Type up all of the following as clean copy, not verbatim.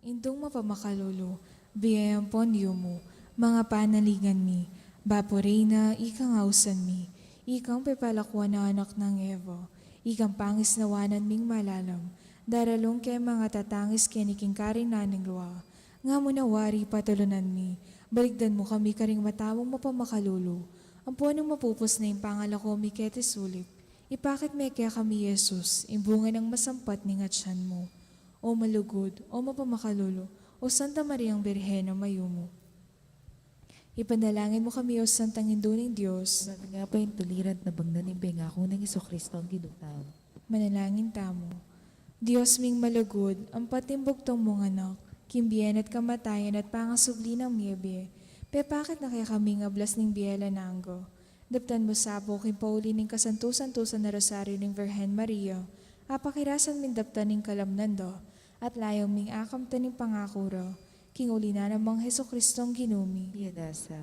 Indong mapamakalolo, biyayang pondiyo mo, mga panaligan mi, Baporina, ikang ausan mi, ikang pepalakwan na anak ng Evo, ikang pangis nawanan ming malalam, daralong kay mga tatangis keniking karing naning luwa, nga munawari patulunan mi, baligdan mo kami karing matamong mapamakalolo, ang punong mapupos na yung pangalako mi kete sulit, ipakit may kaya kami Yesus, imbunga ng masampat ni ngatsan mo, o malugod, o mapamakalolo, o Santa Mariang Birhen na mayumo. Ipanalangin mo kami, O Santang Induning Diyos. Nga pa yung tuliran na bangnan ng pengako ng Iso-Kristo ang ginutaw. Manalangin tamo. Diyos ming malugod, ang patimbugtong mong anak, kimbiyan at kamatayan at pangasubli ng miyebe, pepakit na kaya kaming ablas ng biyela nanggo. Daptan mo sapo kin pauli ng kasantusan-tusan na rosaryo ng Virhen Maria, apakirasan min daptan ng kalamnando, at layaw ming akam taning pangakuro, king uli na namang Heso-Kristong ginumi. Yadasa.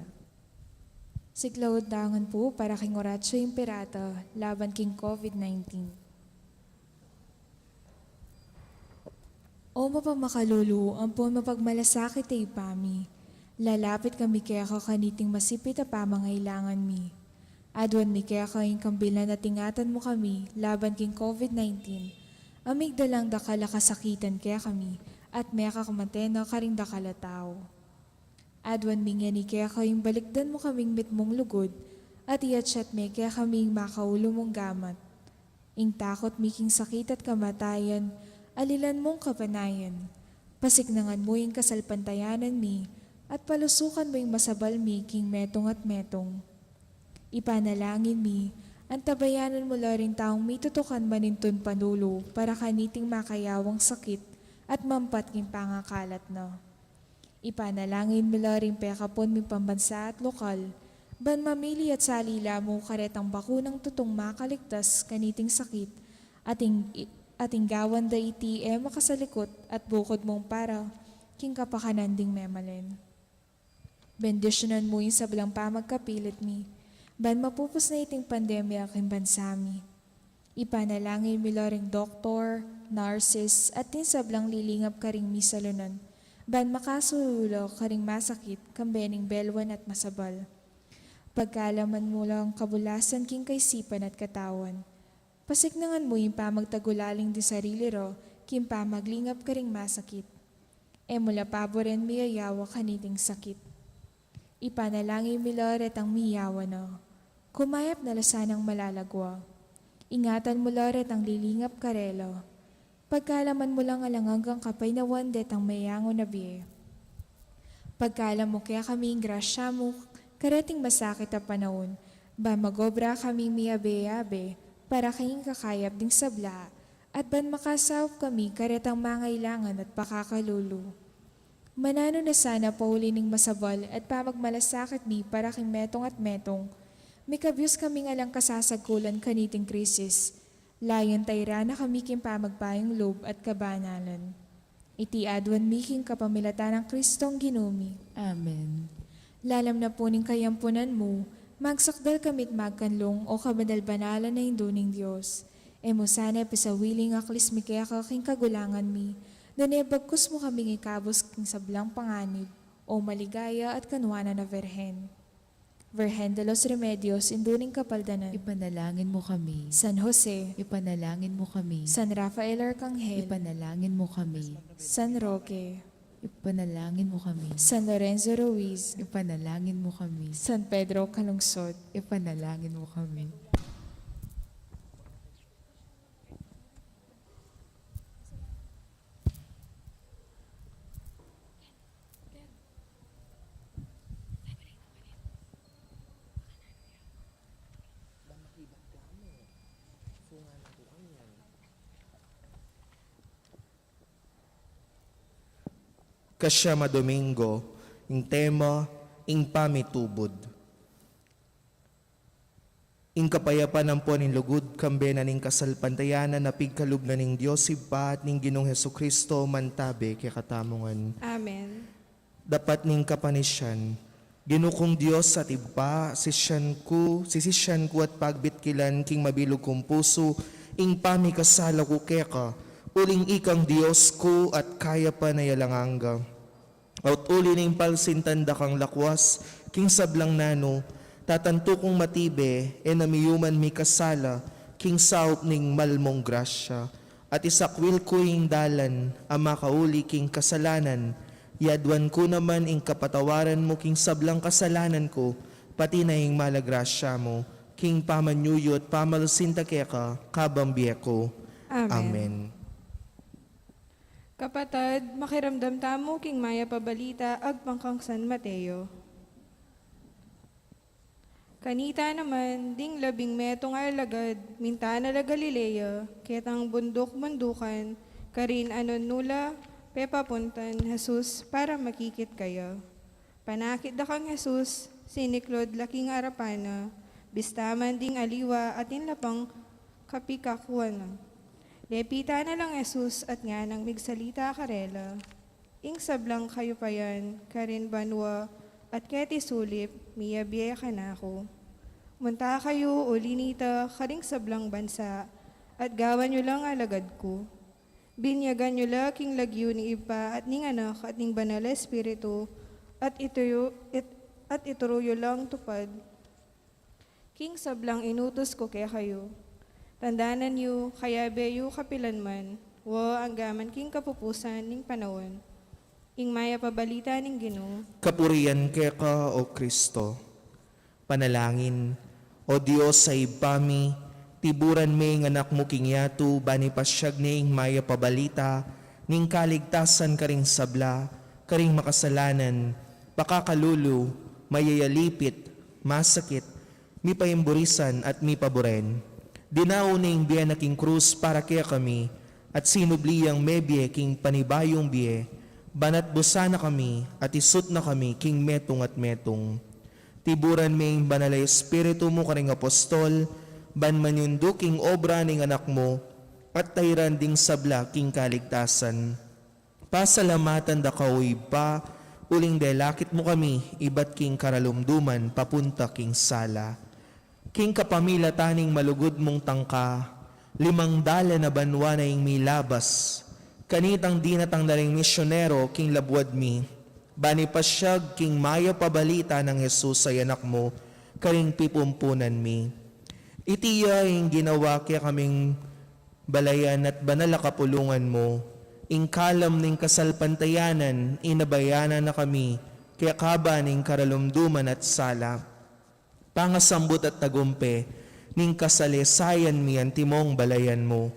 Siglawad dangan po para king Oratio Imperato, laban king COVID-19. O mapamakalulu, ampon mapagmalasakit ay pami. Lalapit kami kaya kakaniting masipit a pamangailangan mi. Adwan mi kaya kayong kambilan na tingatan mo kami, laban king COVID-19. Amig dalang dakala kasakitan kaya kami, at may kakamantay na karing dakala tao. Adwan mi nga ni kaya kayong balikdan mo kaming mitmong lugod, at iyatsat may kaya kaming makaulo mong gamat. Ing takot miking sakit at kamatayan, alilan mong kapanayan. Pasiknangan mo yung kasalpantayanan mi, at palusukan mo yung masabal mi king metong at metong. Ipanalangin mi, ang tabayanan mo rin taong may tutukan maninton panulo para kaniting makayawang sakit at mampat king pangakalat na. Ipanalangin mo rin pekapon mi pambansa at lokal, ban mamili at salila mo karetang bakunang tutong makaligtas kaniting sakit, ating gawan da iti makasalikot at bukod mong para king kapakananding memalen. Bendisyonan mo yung sablang pamagkapilit mi, ban mapupos na iting pandemya aking bansami. Ipanalangin mi ring doktor, nurses, at tin sablang lilingap karing misalunan, ban makasululo karing masakit, kambening belwan at masabal. Pagkalaman mo lang kabulasan king kaisipan at katawan. Pasignangan mo yung pamagtagulaling di sarili ro, king pamaglingap karing masakit. E mula paboren miyayawa kaniting sakit. Ipanalangin mi loret ang miyawa na. Kumayap na lasanang malalagwa. Ingatan mo loret ang lilingap karelo. Pagkalaman mo lang alanganggang kapay na wandet ang mayango na biye. Pagkalam mo kaya kaming grasya mo, kareting masakit na panahon, ba magobra kaming miyabe-yabe, para kayong kakayap ding sabla, at ban makasawap kami karetang mangailangan at pakakalulu. Manano na sana pauli ning masabal at pamagmalasakit mi para king metong at metong, may kabyos kaming alang kasasagkulan kaniting krisis. Layon tayra na kami king pamagpayong loob at kabanalan. Iti adwan mi king kapamilatan ng Kristong ginumi. Amen. Lalam na po ning kayampunan mo, magsakdal kamit magkanlong o kabadal-banalan na induning Diyos. E mo sana pisawiling aklis mi kaya kaking kagulangan mi, danebagkus mo kaming ikabos king sablang panganib, o maligaya at kanwana na Virhen. Virhen de los Remedios, induning kapaldanan. Ipanalangin mo kami. San Jose, Ipanalangin mo kami. San Rafael Arcangel, Ipanalangin mo kami. San Roque, Ipanalangin mo kami. San Lorenzo Ruiz, Ipanalangin mo kami. San Pedro Calungsod. Ipanalangin mo kami. Kasyama Domingo, ing tema, ing pamitubod. Ing kapayapan ng po ning lugod, kambe na ning kasalpantayanan na pigkalub na ning Diyos iba at ning Ginong Heso-Kristo mantabe kaya katamungan. Amen. Dapat ning kapanisyan, Ginukong Diyos at iba, sisyan ko at pagbitkilan king mabilog kong puso, ing pamikasala ko keka, uling ikang Diyos ko at kaya pa na yalanganga. At uli ning palsintanda kang lakwas, king sablang nano, tatanto kong matibe, namiyuman mi kasala, king saup ning malmong grasya. At isakwil ko ing dalan, ama kauli king kasalanan, yadwan ko naman ing kapatawaran mo king sablang kasalanan ko, pati na ing malagrasya mo, king pamanyuyot pamalusinta keka, kabambiya ko. Amen. Kapatad, makiramdam tamo king maya pabalita agpangkang San Mateo. Kanita naman, ding labing metong alagad, minta na la Galilea, ketang bundok-bundukan, karin anon nula, pepapuntan, Jesus, para makikit kayo. Panakit da kang Jesus, siniklod laking arapana, bistaman ding aliwa atin lapang kapikakuan. Lepita na lang Jesus at nga nang migsalita karela. Ing sablang kayo pa yan, karin banwa, at keti sulip, miyabiya ka na ako. Munta kayo o linita, karing sablang bansa, at gawan nyo lang alagad ko. Binyagan nyo lang king lagyo ni Ipa at ning anak at ning banal na espiritu, at ituruyo lang tupad. King sablang inutos ko kaya kayo. Tandanan niyo, kaya beyo kapilan man, ang gaman king kapupusan ning panahon. Ing maya pabalita ning Ginoo. Kapurian keka o Kristo. Panalangin, o Diyos sa ibami, tiburan may ng anak mo king yatu, bani pasyag ning maya pabalita, ning kaligtasan karing sabla, karing makasalanan, pakakalulu, mayayalipit, masakit, mi paimburisan at mi paboren. Dinao ning biya na king krus para kaya kami, at sinubliyang mebye king panibayong biye, banat busana kami, at isut na kami king metong at metong. Tiburan ming banalay espiritu mo karing apostol, ban manyundo king obra ning anak mo, at tayran ding sabla king kaligtasan. Pasalamatan da kaoy pa, uling delakit mo kami, ibat king karalumduman, papunta king sala. King kapamila taning malugod mong tangka, 5 dala na banwa na ing milabas, kanitang dinatang daling misyonero, king labwad mi, bani pasyag king maya pabalita ng Jesus ay anak mo, karing pipumpunan mi. Itiya ing ginawa kaya kaming balayan at banal na kapulungan mo, ing kalam ning kasalpantayanan, inabayanan na kami, kaya kaba ning karalumduman at sala. Pangasambot at tagumpe, ning kasalesayan mi ang timong balayan mo.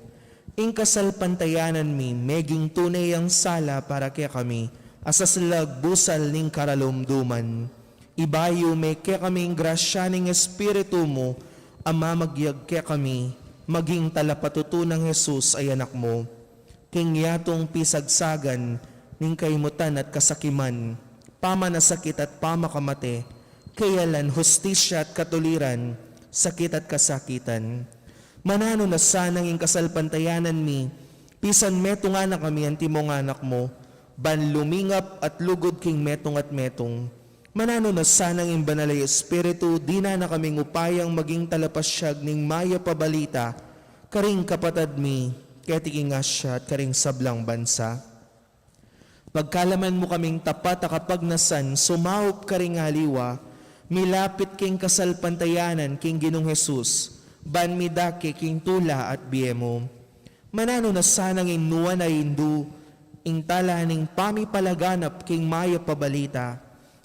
Ing kasalpantayanan mi, meging tunay ang sala para kaya kami, asaslag busal ning karalumduman. Ibayo may kaya kaming grasya ning espiritu mo, ama magyag kaya kami, maging talapatuto ng Jesus ay anak mo. King yatong pisagsagan, ning kaimutan at kasakiman, pamanasakit at pamakamate, kayalan hustisya at katuliran, sakit at kasakitan. Manano na sanang ing kasalpantayanan mi, pisan metong anak kami ang timong anak mo, ban lumingap at lugod king metong at metong. Manano na sanang ing banalay espiritu, di na kaming upayang maging talapasyag ning maya pabalita, karing kapatad mi, ketiking asya at karing sablang bansa. Pagkalaman mo kaming tapat a kapagnasan, sumaup karing haliwa, milapit king kasalpantayanan king Ginong Jesus, ban midake king tula at biemo. Manano na sanang inuwa na indu, ing talaning pamipalaganap king maya pabalita,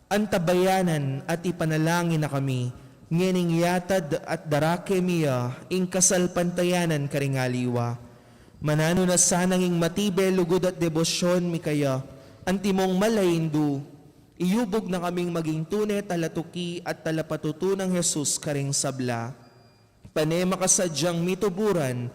antabayanan at ipanalangin na kami, ngening yatad at darake miya, ing kasalpantayanan karing aliwa. Manano na sanang ing matibe lugod at debosyon mi kaya, antimong malaindu, iyubog na kaming maging tunay talatuki at talapatuto ng Jesus karing sabla. Panema kasadyang mituburan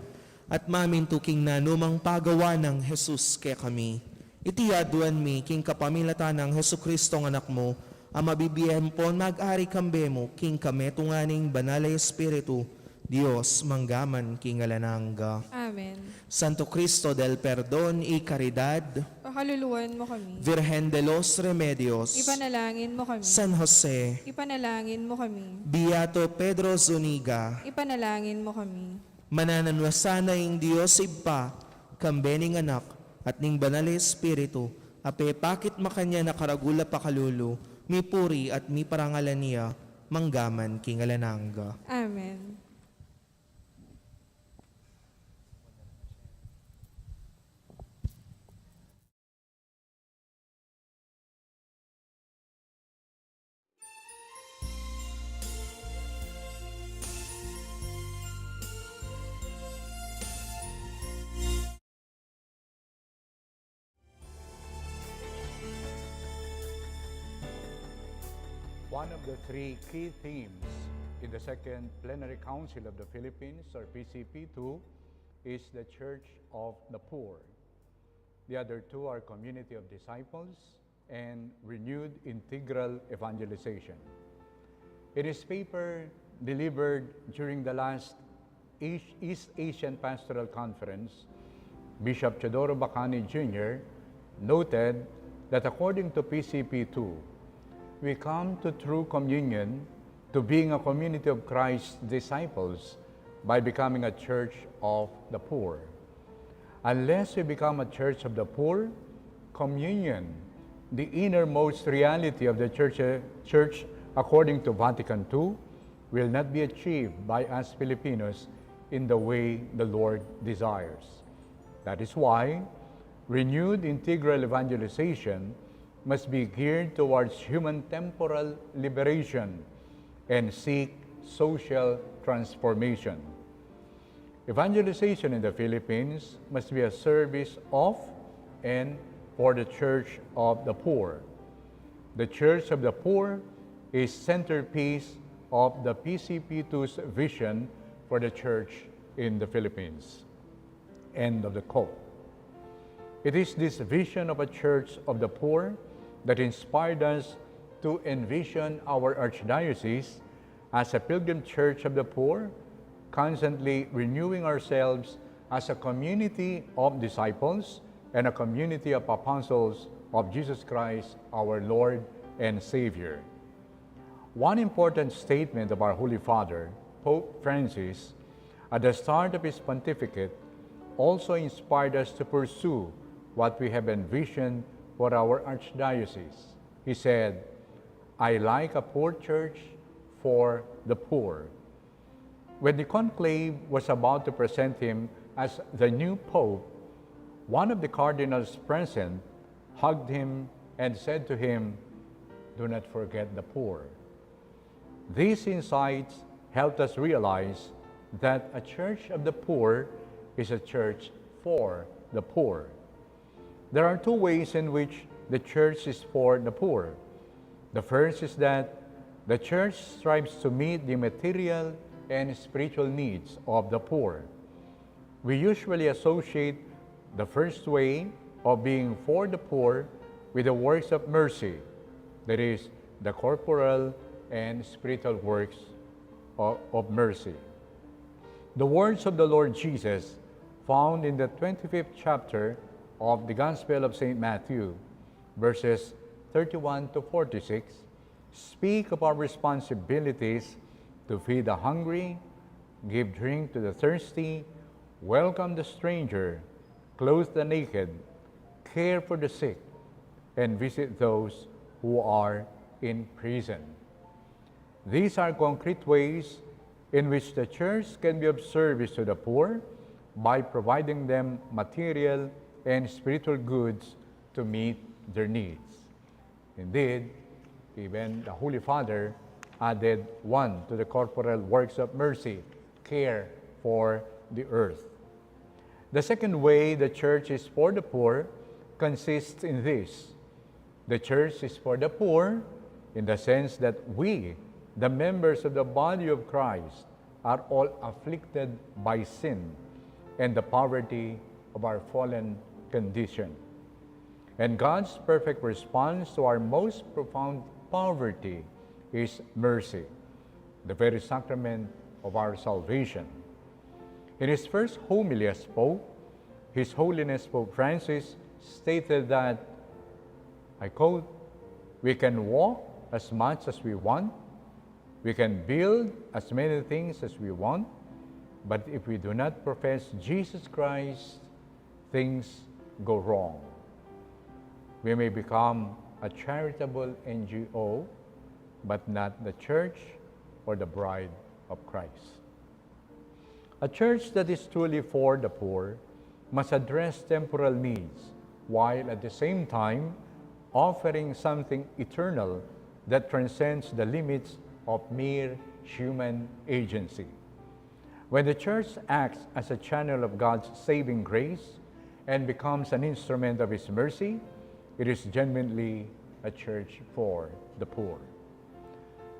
at mamintuking na numang pagawa ng Jesus kaya kami. Itiyaduan mi king kapamilata ng Hesus Kristong anak mo, ang mabibiyan po mag-ari kambe mo king kametunganing banalay espiritu, Dios manggaman king alananga. Amen. Santo Cristo del Perdón y Caridad, Pakaluluwan mo kami. Virgen de los Remedios, Ipanalangin mo kami. San Jose, Ipanalangin mo kami. Beato Pedro Zuniga, Ipanalangin mo kami. manananwasana ing Diyos iba, kambening anak, at ning banal na espiritu, ape pakit makanya nakaragula pakalulu, mi puri at mi parangalan niya, manggaman kingalananga. Amen. One of the three key themes in the Second Plenary Council of the Philippines, or PCP2, is the Church of the Poor. The other two are Community of Disciples and Renewed Integral Evangelization. In his paper delivered during the last East Asian Pastoral Conference, Bishop Teodoro Bacani Jr. noted that according to PCP2, we come to true communion, to being a community of Christ's disciples, by becoming a church of the poor. Unless we become a church of the poor, communion, the innermost reality of the church according to Vatican II, will not be achieved by us Filipinos in the way the Lord desires. That is why renewed integral evangelization must be geared towards human temporal liberation and seek social transformation. Evangelization in the Philippines must be a service of and for the Church of the Poor. The Church of the Poor is centerpiece of the PCP2's vision for the church in the Philippines. End of the quote. It is this vision of a church of the poor that inspired us to envision our archdiocese as a pilgrim church of the poor, constantly renewing ourselves as a community of disciples and a community of apostles of Jesus Christ, our Lord and Savior. One important statement of our Holy Father, Pope Francis, at the start of his pontificate, also inspired us to pursue what we have envisioned for our archdiocese. He said, "I like a poor church for the poor." When the conclave was about to present him as the new pope, one of the cardinals present hugged him and said to him, "Do not forget the poor." These insights helped us realize that a church of the poor is a church for the poor. There are two ways in which the church is for the poor. The first is that the church strives to meet the material and spiritual needs of the poor. We usually associate the first way of being for the poor with the works of mercy, that is, the corporal and spiritual works of mercy. The words of the Lord Jesus, found in the 25th chapter of the Gospel of St. Matthew, verses 31 to 46, speak of our responsibilities to feed the hungry, give drink to the thirsty, welcome the stranger, clothe the naked, care for the sick, and visit those who are in prison. These are concrete ways in which the church can be of service to the poor by providing them material and spiritual goods to meet their needs. Indeed, even the Holy Father added one to the corporal works of mercy, care for the earth. The second way the church is for the poor consists in this. The church is for the poor in the sense that we, the members of the body of Christ, are all afflicted by sin and the poverty of our fallen condition. And God's perfect response to our most profound poverty is mercy, the very sacrament of our salvation. In his first homily as Pope, His Holiness Pope Francis stated that, I quote, "We can walk as much as we want, we can build as many things as we want, but if we do not profess Jesus Christ, things go wrong. We may become a charitable NGO, but not the church or the bride of Christ. A church that is truly for the poor must address temporal needs, while at the same time offering something eternal that transcends the limits of mere human agency. When the church acts as a channel of God's saving grace and becomes an instrument of His mercy, it is genuinely a church for the poor.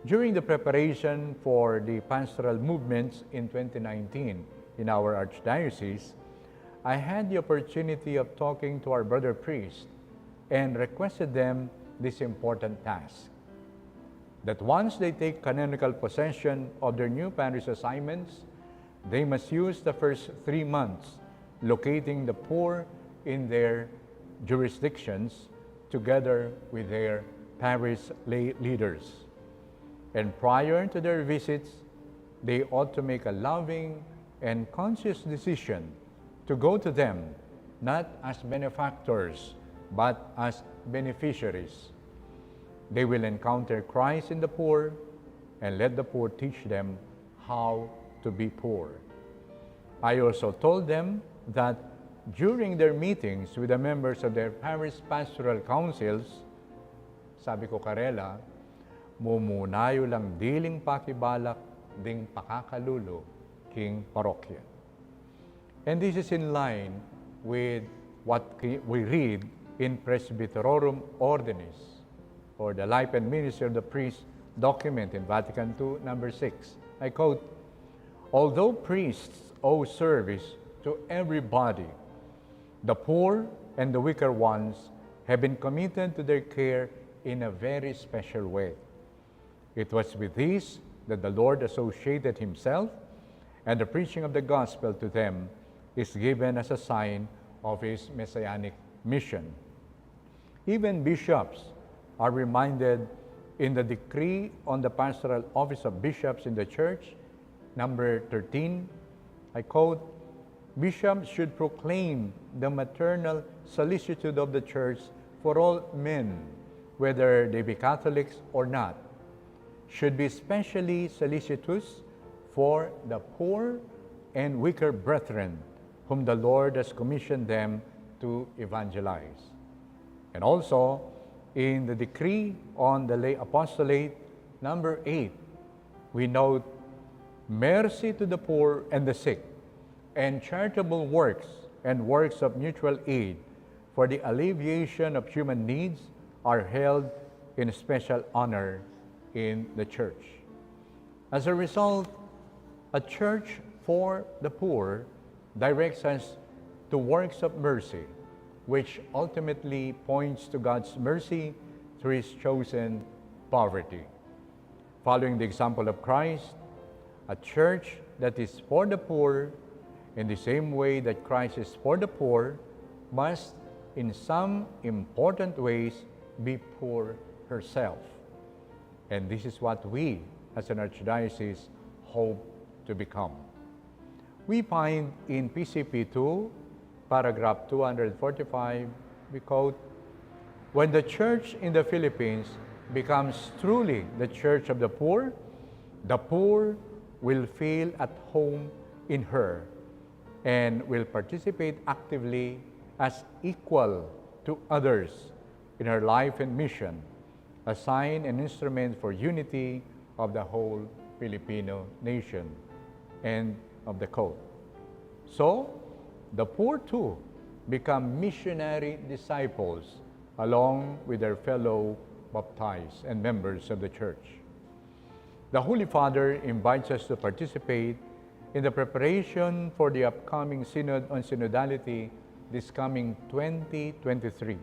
During the preparation for the pastoral movements in 2019 in our archdiocese, I had the opportunity of talking to our brother priests and requested them this important task: that once they take canonical possession of their new parish assignments, they must use the first 3 months locating the poor in their jurisdictions together with their parish leaders. And prior to their visits, they ought to make a loving and conscious decision to go to them, not as benefactors, but as beneficiaries. They will encounter Christ in the poor and let the poor teach them how to be poor. I also told them that during their meetings with the members of their parish pastoral councils, sabi ko, Karela, mumunayo lang diling pakibalak ding pakakalulo king parokya. And this is in line with what we read in Presbyterorum Ordinis, or the Life and Ministry of the Priest document in Vatican II, number 6. I quote, "Although priests owe service to everybody, the poor and the weaker ones have been committed to their care in a very special way. It was with these that the Lord associated Himself, and the preaching of the gospel to them is given as a sign of His messianic mission." Even bishops are reminded in the decree on the pastoral office of bishops in the church, number 13, I quote, "Bishops should proclaim the maternal solicitude of the church for all men, whether they be Catholics or not, should be especially solicitous for the poor and weaker brethren whom the Lord has commissioned them to evangelize." And also, in the decree on the lay apostolate, number 8, we note, "Mercy to the poor and the sick, and charitable works and works of mutual aid for the alleviation of human needs are held in special honor in the church." As a result, a church for the poor directs us to works of mercy, which ultimately points to God's mercy through His chosen poverty. Following the example of Christ, a church that is for the poor, in the same way that Christ is for the poor, must in some important ways be poor herself. And this is what we, as an archdiocese, hope to become. We find in PCP 2, paragraph 245, we quote, "When the church in the Philippines becomes truly the church of the poor will feel at home in her and will participate actively as equal to others in her life and mission, a sign and instrument for unity of the whole Filipino nation." End of the quote. So, the poor too become missionary disciples along with their fellow baptized and members of the church. The Holy Father invites us to participate in the preparation for the upcoming Synod on Synodality this coming 2023.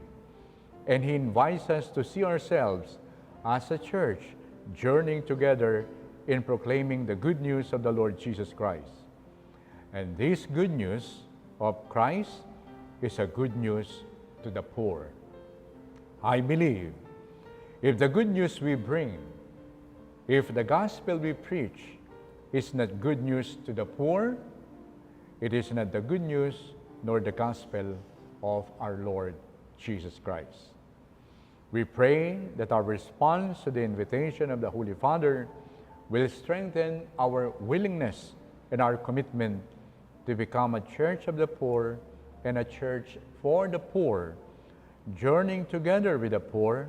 And He invites us to see ourselves as a church journeying together in proclaiming the good news of the Lord Jesus Christ. And this good news of Christ is a good news to the poor. I believe if the good news we bring, if the gospel we preach is not good news to the poor, it is not the good news nor the gospel of our Lord Jesus Christ. We pray that our response to the invitation of the Holy Father will strengthen our willingness and our commitment to become a church of the poor and a church for the poor, journeying together with the poor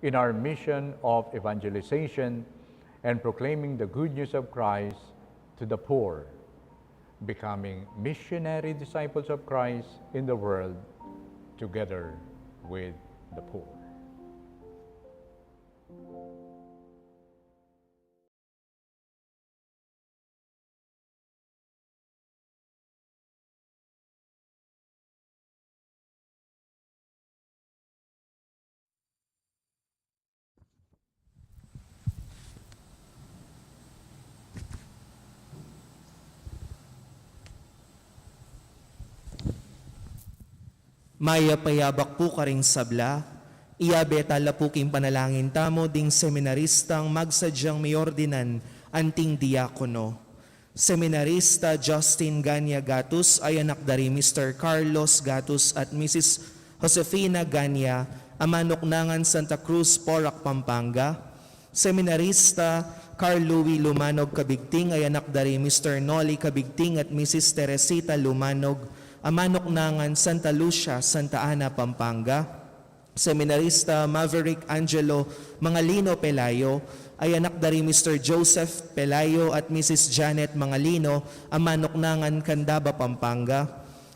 in our mission of evangelization and proclaiming the good news of Christ to the poor, becoming missionary disciples of Christ in the world together with the poor. Maya payabak po karing sabla, iyabe tala po king panalangin tamo ding seminaristang magsadyang miordinan anting diakono. Seminarista Justin Ganya Gatus ay anak dari Mr. Carlos Gatus at Mrs. Josefina Ganya, amanoknangan Santa Cruz, Porac, Pampanga. Seminarista Carl Louis Lumanog Kabigting ay anak dari Mr. Noli Kabigting at Mrs. Teresita Lumanog, amanoknangan Santa Lucia, Santa Ana, Pampanga. Seminarista Maverick Angelo Mangalino Pelayo ay anak dari Mr. Joseph Pelayo at Mrs. Janet Mangalino, amanoknangan Candaba, Pampanga.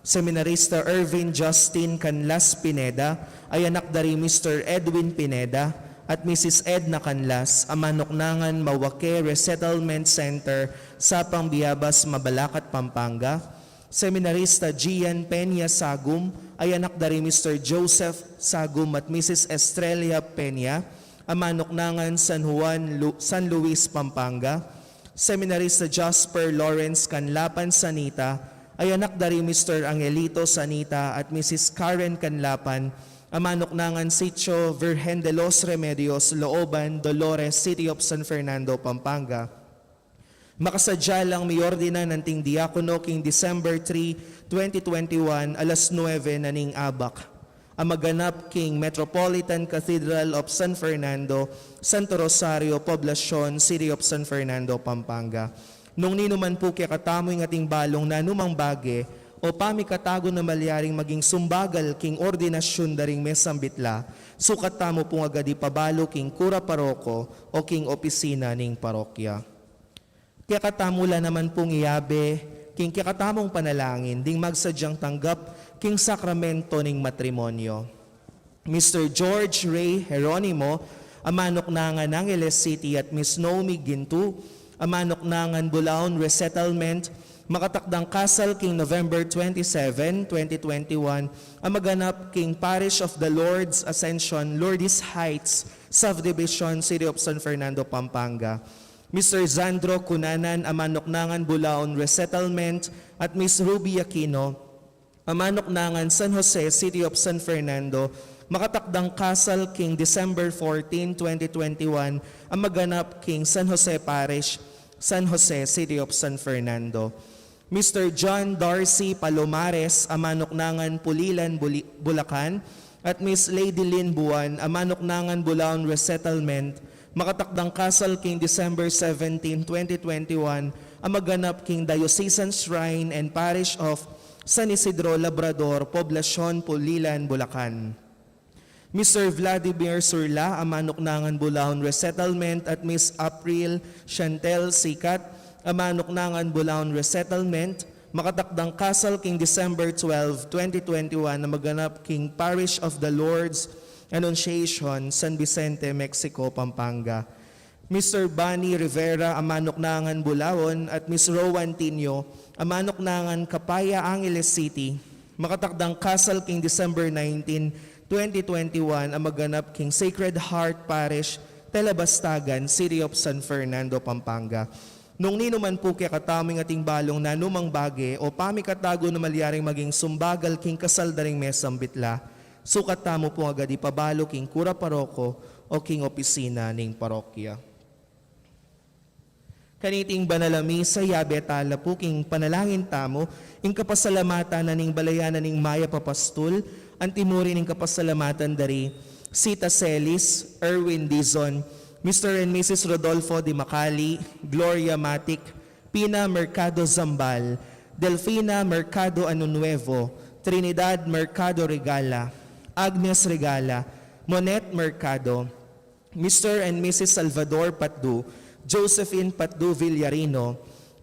Seminarista Irvin Justin Canlas Pineda ay anak dari Mr. Edwin Pineda at Mrs. Edna Canlas, amanoknangan Mawake Resettlement Center sa Pangbiabas, Mabalacat, Pampanga. Seminarista Gian Peña Sagum ay anak dari Mr. Joseph Sagum at Mrs. Estrella Peña, amanoknangan San Luis, Pampanga. Seminarista Jasper Lawrence Canlapan Sanita ay anak dari Mr. Angelito Sanita at Mrs. Karen Canlapan, amanoknangan Sitio Virgen de los Remedios, Looban, Dolores, City of San Fernando, Pampanga. Makasadya lang miordina ng ting diakono king December 3, 2021, alas 9 na ning abak. Amaganap king Metropolitan Cathedral of San Fernando, Santo Rosario, Poblacion, City of San Fernando, Pampanga. Nung ninuman po kaya katamoy ng ating balong na numang bage, o pamikatago na malyaring maging sumbagal king ordinasyon daring mesambitla, sukat tamo pong agadi pabalo king kura paroko o king opisina ning parokya. Kaya katamula naman pong iyabe, king kakatamong panalangin, ding magsadyang tanggap king sakramento ning matrimonyo. Mr. George Ray Heronimo, amanoknangan Angeles City at Miss Naomi Gintu, amanoknangan Bulaon Resettlement, makatakdang kasal king November 27, 2021, amaganap king Parish of the Lord's Ascension, Lourdes Heights, Subdivision, City of San Fernando, Pampanga. Mr. Zandro Cunanan, amanoknangan Bulaon Resettlement at Miss Ruby Aquino, amanoknangan San Jose, City of San Fernando, makatakdang kasal king December 14, 2021, amaganap king San Jose Parish, San Jose, City of San Fernando. Mr. John Darcy Palomares, amanoknangan Pulilan, Bulacan, at Miss Lady Lynn Buwan, amanoknangan Bulaon Resettlement, makatakdang kasal king December 17, 2021, amaganap king Diocesan Shrine and Parish of San Isidro Labrador, Poblacion, Pulilan, Bulacan. Mr. Vladimir Surla, amanoknangan Bulaon Resettlement at Miss April Chantel Sikat, amanoknangan Bulaon Resettlement, makatakdang kasal king December 12, 2021 na maganap king Parish of the Lord's Annunciation, San Vicente, Mexico, Pampanga. Mr. Bunny Rivera, amanoknangan Bulaon at Miss Rowan Tinio, amanoknangan Kapaya, Angeles City, makatakdang kasal king December 19, 2021 ang maganap king Sacred Heart Parish, Telebastagan, City of San Fernando, Pampanga. Nung ninuman po kaya kataming ating balong na numang bage o pamikatago na malyaring maging sumbagal king kasal daring mesang bitla, sukat tamo po agad ipabalo king kura paroko o king opisina ning parokya. Kaniting banalami sa yabe tala po king panalangin tamo, ing kapasalamatan na ning balayanan ning Maya Papastul, antimuri ning kapasalamatan dari Sita Celis, Erwin Dizon, Mr. and Mrs. Rodolfo Di Macali, Gloria Matic, Pina Mercado Zambal, Delfina Mercado Anunuevo, Trinidad Mercado Regala, Agnes Regala, Monet Mercado, Mr. and Mrs. Salvador Patdu, Josephine Patdu Villarino,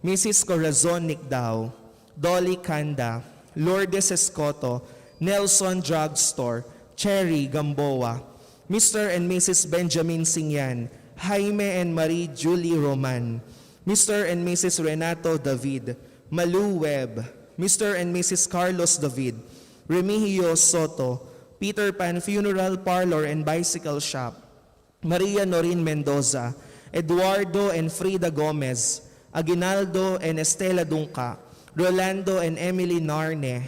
Mrs. Corazon Nicdao, Dolly Kanda, Lourdes Escoto, Nelson Drugstore, Cherry Gamboa, Mr. and Mrs. Benjamin Singyan, Jaime and Marie Julie Roman, Mr. and Mrs. Renato David, Malu Webb, Mr. and Mrs. Carlos David, Remigio Soto, Peter Pan Funeral Parlor and Bicycle Shop, Maria Norin Mendoza, Eduardo and Frida Gomez, Aguinaldo and Estela Dunca, Rolando and Emily Narne,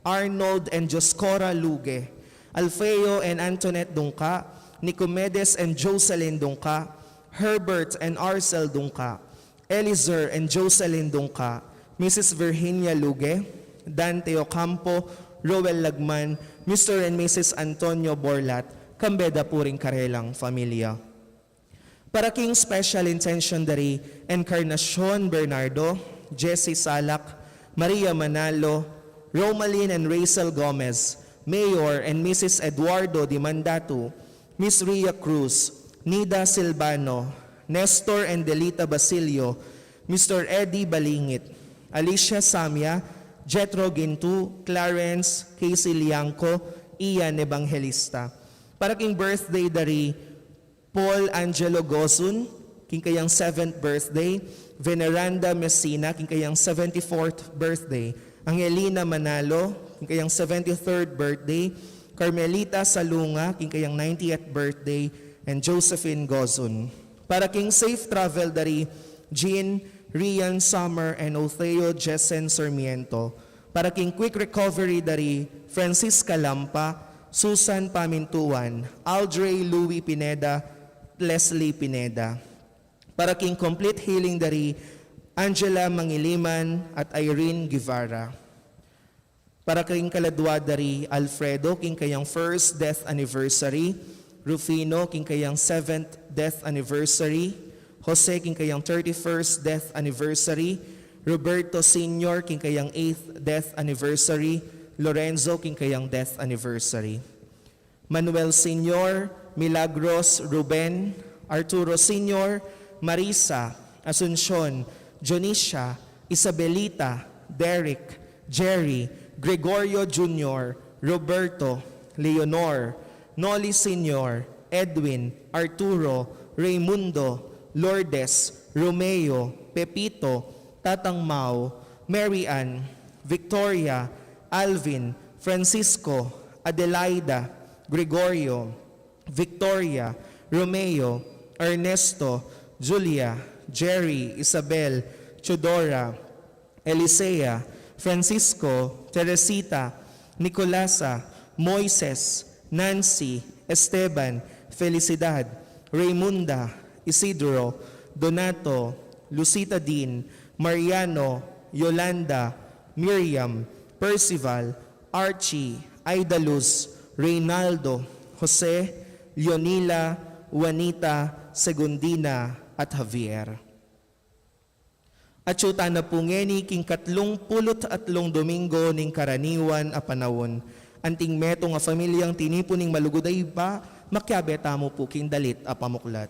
Arnold and Joscora Luge, Alfeo and Antoinette Dunca, Nicomedes and Jocelyn Dunca, Herbert and Arcel Dunca, Elizer and Jocelyn Dunca, Mrs. Virginia Luge, Dante Ocampo, Roel Lagman, Mr. and Mrs. Antonio Borlat, Kambeda Puring Karelang Familia. Para king special intention dari Encarnacion Bernardo, Jesse Salak, Maria Manalo, Romalyn and Rachel Gomez, Mayor and Mrs. Eduardo Di Mandatu, Miss Ria Cruz, Nida Silvano, Nestor and Delita Basilio, Mr. Eddie Balingit, Alicia Samia, Jetro Gintu, Clarence, Casey Liangco, Ian Evangelista. Para king birthday dari Paul Angelo Gozun, king kayang 7th birthday, Veneranda Messina, king kayang 74th birthday, Angelina Manalo, king kayang 73rd birthday, Carmelita Salunga, king kayang 90th birthday, and Josephine Gozun. Para king safe travel dari Jean, Rian Summer, and Otheo Jessen Sarmiento. Para king quick recovery dari Francisca Lampa, Susan Pamintuan, Aldrey Louis Pineda, Leslie Pineda. Para king complete healing dari Angela Mangiliman at Irene Guevara. Para king kaladwa dari Alfredo, king kayang 1st death anniversary, Rufino, king kayang 7th death anniversary, Jose, king kayang 31st death anniversary, Roberto Sr., king kayang 8th death anniversary, Lorenzo, king kayang death anniversary. Manuel Sr., Milagros, Ruben, Arturo Sr., Marisa, Asuncion, Jonicia, Isabelita, Derek, Jerry, Gregorio Jr., Roberto, Leonor, Noli Sr., Edwin, Arturo, Raimundo, Lourdes, Romeo, Pepito, Tatang Mau, Mary Ann, Victoria, Alvin, Francisco, Adelaida, Gregorio, Victoria, Romeo, Ernesto, Julia, Jerry, Isabel, Chodora, Elisea, Francisco, Teresita, Nicolasa, Moises, Nancy, Esteban, Felicidad, Raymunda, Isidro, Donato, Lucita Dean, Mariano, Yolanda, Miriam, Percival, Archie, Aidaluz, Reynaldo, Jose, Leonila, Juanita, Segundina, at Javier. At syuta na po ngeni king 33 Domingo ning karaniwan a panawon. Anting meto nga familyang tinipo ning maluguday pa, makyabeta mo po king dalit a pamuklat.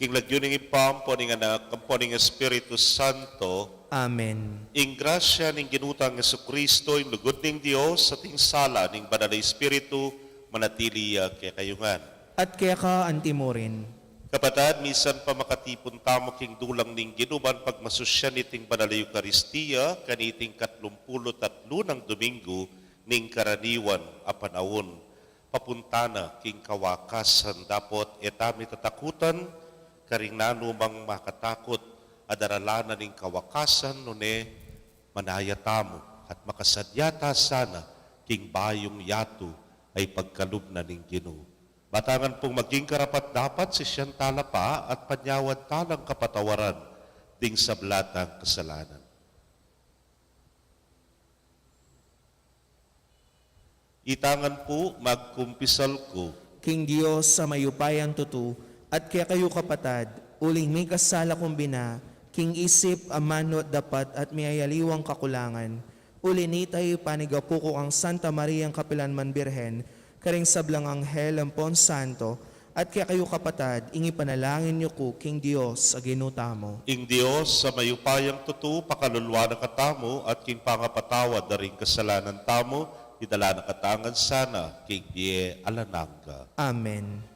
King lagyuning ipampo ning anak, kampo ning Espiritu Santo, Amen. ing grasya ning ginutang Jesucristo, ing lugod ning Dios, sa ting sala ning banal na Espiritu, manatili kay kayungan. At kaya ka antimo rin. Kapatad, misan pa makatipon tamo king dulang ning ginuban pagmasusyan iting banal na Eukaristiya, kaniting 33 ng Domingo ning karaniwan a panahon. Papuntana king kawakasan dapot etami tatakutan, karing nanumang makatakot adaralanan ning kawakasan nune manaya tamo at makasadyata sana king bayong yato ay pagkalubna ning Ginoo. Batangan pong maging karapat dapat si siyang talapa at panyawad talang kapatawaran ding sablatang kasalanan. Itangan po magkumpisal ko, King Diyos sa mayupayang tutu, at kaya kayo kapatad, uling may kasala kumbina, king isip, amanot dapat at mayayaliwang kakulangan, ulinitay panigapu ko ang Santa Maria ang Kapilanman Birhen, karing sablang anghel ang Pon Santo, at kaya kayo kapatad, ingi panalangin niyo ko, King Diyos, sa ginuta mo. ing Diyos sa mayupayang tutu, pakalulwa na katamo at king pangapatawad na rin kasalanan tamo, idala na katangan sana, king die alananga. Amen.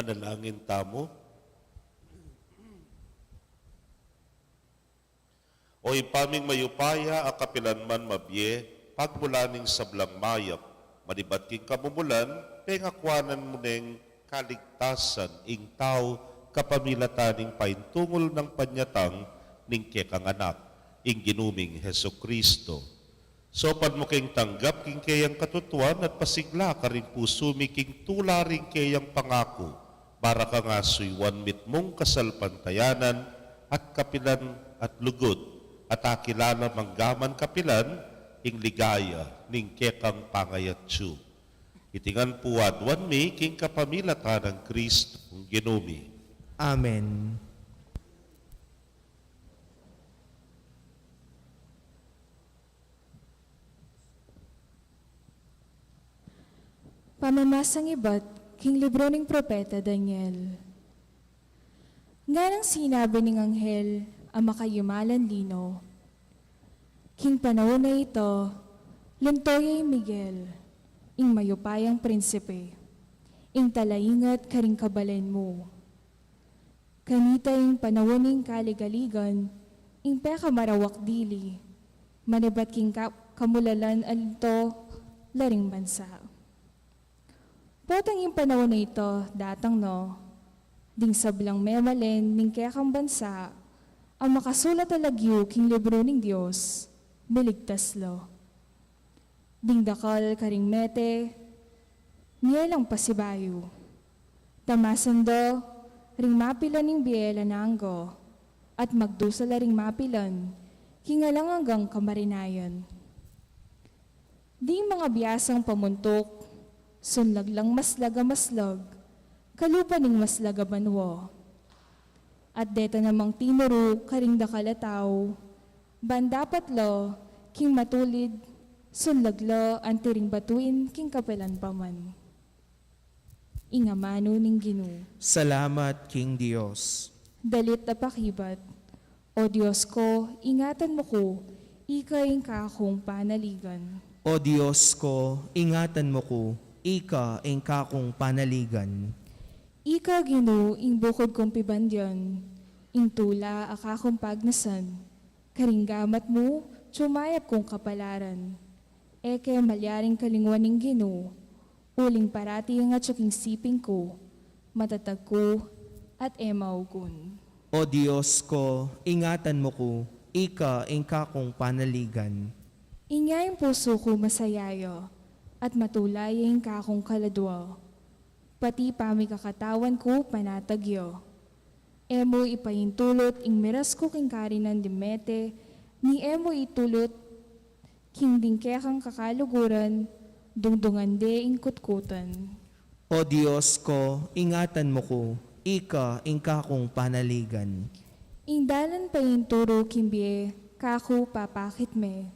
Manalangin tamo. O ipaming mayupaya a kapilanman mabye, pagmulaning sablang mayap, manibat king kamumulan, pengakwanan mo neng kaligtasan, ing tao, kapamilataning paintungol ng panyatang, ning kekang anak, ing ginuming Heso Kristo. Sopan mo king tanggap king kayang katutuan at pasigla ka rin pusumi king tula rin kayang pangako, para ka nga suywan mit mong kasalpantayanan at kapilan at lugod, at akilala manggaman kapilan, ing ligaya ning kekang pangayatsu. Itingan puwadwan mi king kapamilatan ng Kristo ng ginumi. Amen. Pamamasang iba't king libro ng propeta Daniel. Nga nang sinabi ng anghel ang makayumalan lino, king panahon na ito, luntoyay Miguel, ing mayupayang prinsipe, ing talaingat karing kabalen mo. Kanita ing panahon ng kaligaligan, ing peka marawak dili, manibat king kamulalan alinto, laring bansa. Potang yung panahon na ito, datang no, ding sablang memalen ning kekang bansa, ang makasulat alagyo king libro ning Diyos, miligtas lo. Ding dakal karing mete, nielang pasibayo. Tamasan do, ring mapilan ning biela nanggo, at magdusala ring mapilan, kingalang hanggang kamarinayan. Ding mga biyasang pamuntok, sunlag lang maslaga maslag, kalupan ning maslaga banwo. At deta namang tinuro karing dakalataw, bandapat lo, king matulid, sunlaglo ang tiring batuin king kapelan paman. Ingamano ning Gino. Salamat, King Diyos. Dalit na pakibat, o Diyos ko, ingatan mo ko, ikaing kakong panaligan. O Diyos ko, ingatan mo ko, ika ang kakong panaligan. Ika Gino, ing bukod kong pibandyan, ing tula akakong pagnasan, karinggamat mo, tsumayap kong kapalaran. Eke malyaring kalingwan ning Gino, uling parati ang atsuking siping ko, matatag ko, at emaw kun. O Diyos ko, ingatan mo ko, ika ang kakong panaligan. Ingayang puso ko masayayo, at matulay ang kakong kaladwa. Pati pami kakatawan ko panatagyo. Emo ipahintulot ing miras ko king karinan dimete, ni emo itulot king dingkekang kakaluguran, dungdungan de ing kutkutan. O Diyos ko, ingatan mo ko, ika ang kakong panaligan. Ing dalan pa yung turo kimbie, kako papakit me.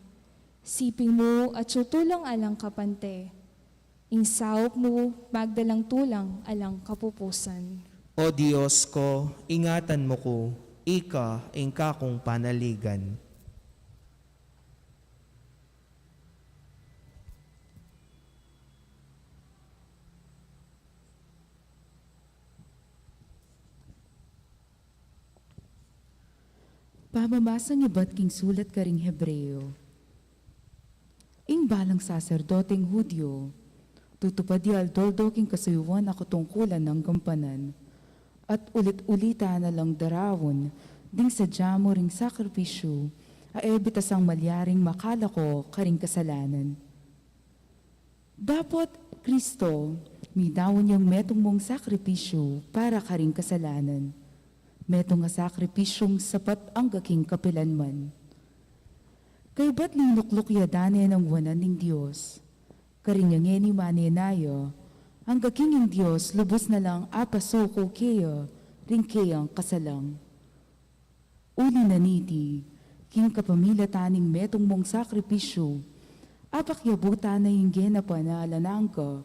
Siping mo at sutulang alang kapante. Ing sawop mo, magdalang tulang alang kapupusan. O Diyos ko, ingatan mo ko, ika ang kakong panaligan. Pamamasang iba't king sulat karing Hebreo. Ing balang saserdoteng Hudyo, tutupad di aldoldo king kasuyuan ako tungkulan ng gampanan, at ulit-ulita na lang darawon, ding sadya mo ring sakripisyo, aebitas ang malyaring makala ko karing kasalanan. Dapat, Kristo, midawon yung metong mong sakripisyo para karing kasalanan. Metong nga sakripisyong sapat ang gaking kapilanman. Kay ba't linuklok yadane ng wanan ng Diyos? Karinyangen ni manenayo, ang gaking ng Diyos lubos na lang apasoko keyo, ring keyang kasalang. Uli na niti, king kapamilataning metong mong sakripisyo, apakyabuta na yung genapa na alanang ka,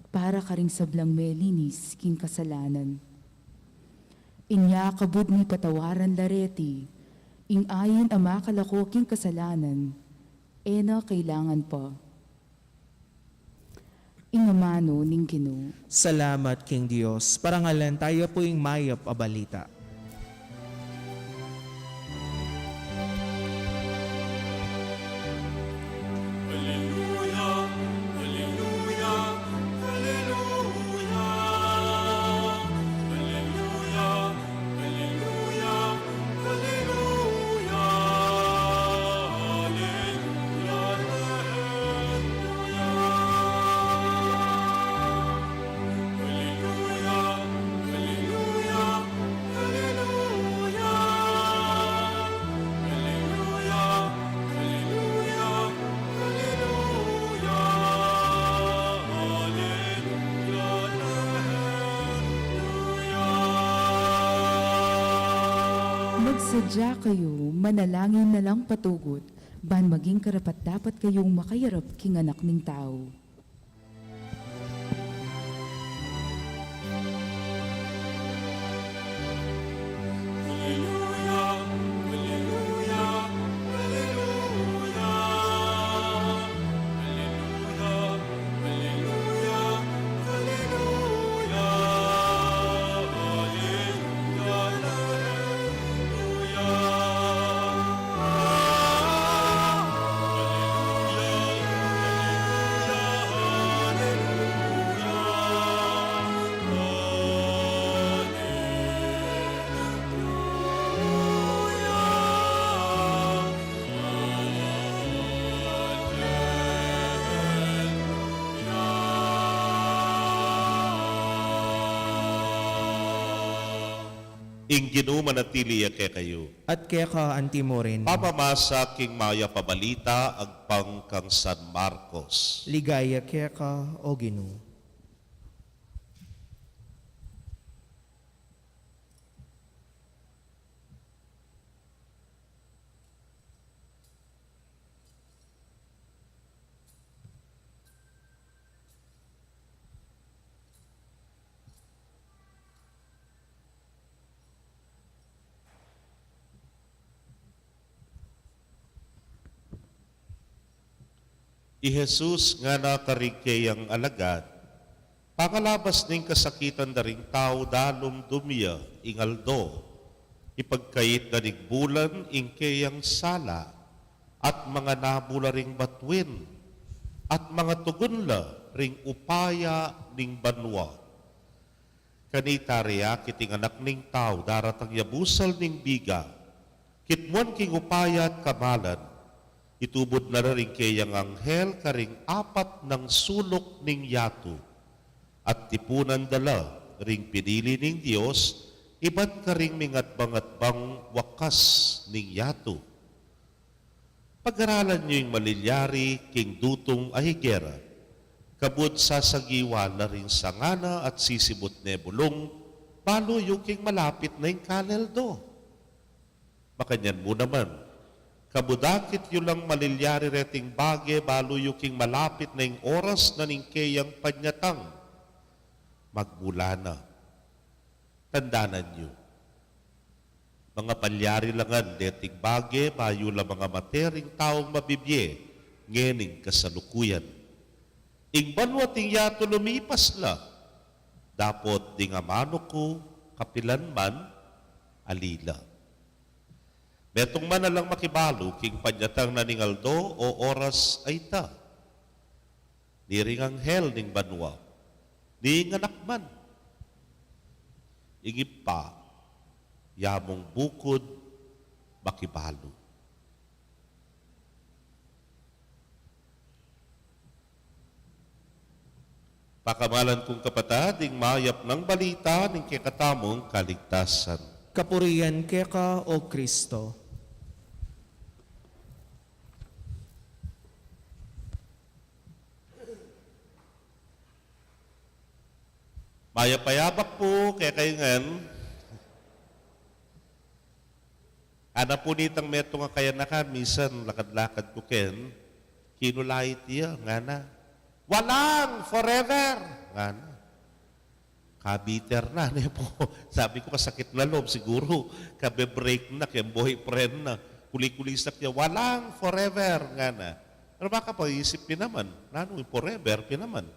para karing sablang melinis king kasalanan. Inya kabud ni patawaran lareti, ing ayin amakalako king kasalanan, ena kailangan pa. ingamano ning Ginoo. Salamat King Dios, parangalan tayo po yung mayap a balita. Magsadya kayo, manalangin na lang patugot, ban maging karapat dapat kayong makayarap king anak ning tao. Ing Ginoo manatili kay kayo. At kaya ka anti mo rin, Pamamasa king maya pabalita agpang kang San Marcos. ligaya kaya ka o Ginoo. I Jesus nga nakarigkay ang alagad, pangalabas ning kasakitan da ring tao dalom dumya ingaldo, ipagkait da bulan ingkayang sala, at mga nabula ring batwin, at mga tugunla ring upaya ning banwa. Kanita riya kiting anak ning tao daratang yabusal ning biga, kitmuan king upaya at kamalan, itubod na rin kayang anghel karing apat ng sulok ning yato at tipunan dala ring pinili ning Dios iba't karing mingatbang-atbang wakas ning yato. Pag-aralan niyo yung malilyari king dutong ahigera, kabud sasagiwa na rin sangana at sisibot nebulong, balo yung king malapit na yung kaleldo. Makanyan mo naman, kabudakit yun lang malilyari reting bage, balo yung king malapit na yung oras na ningkayang panyatang. Magmula na. Tandanan nyo. Mga palyari langan, deting bage, bayo lang mga matering taong mabibye, ngening kasalukuyan. Ing banwating yato lumipas la, dapot ding amano ko, kapilan man, alila. Betong man na lang makibalo, king panyatang na ningaldo o oras ay ta. Niring anghel ning banwa, ning anakman. Ingip pa, yamong bukod, makibalo. Pakamalan kong kapatid, ing mayap ng balita ning kikatamong kaligtasan. Kapurian kaya ka o Kristo. Mayapayabak po kaya kayo ngan. Ana po nitang meto nga kaya naka, minsan lakad-lakad ko ken, kinulait iya, nga na. Walang forever! Nga na. Kabiter na, ne po. Sabi ko kasakit na loob, siguro. Kabe-break na, kaya boyfriend na. Kuli-kulisak niya, walang forever! Nga na. Pero baka pa isip naman, nano yung forever, pinaman.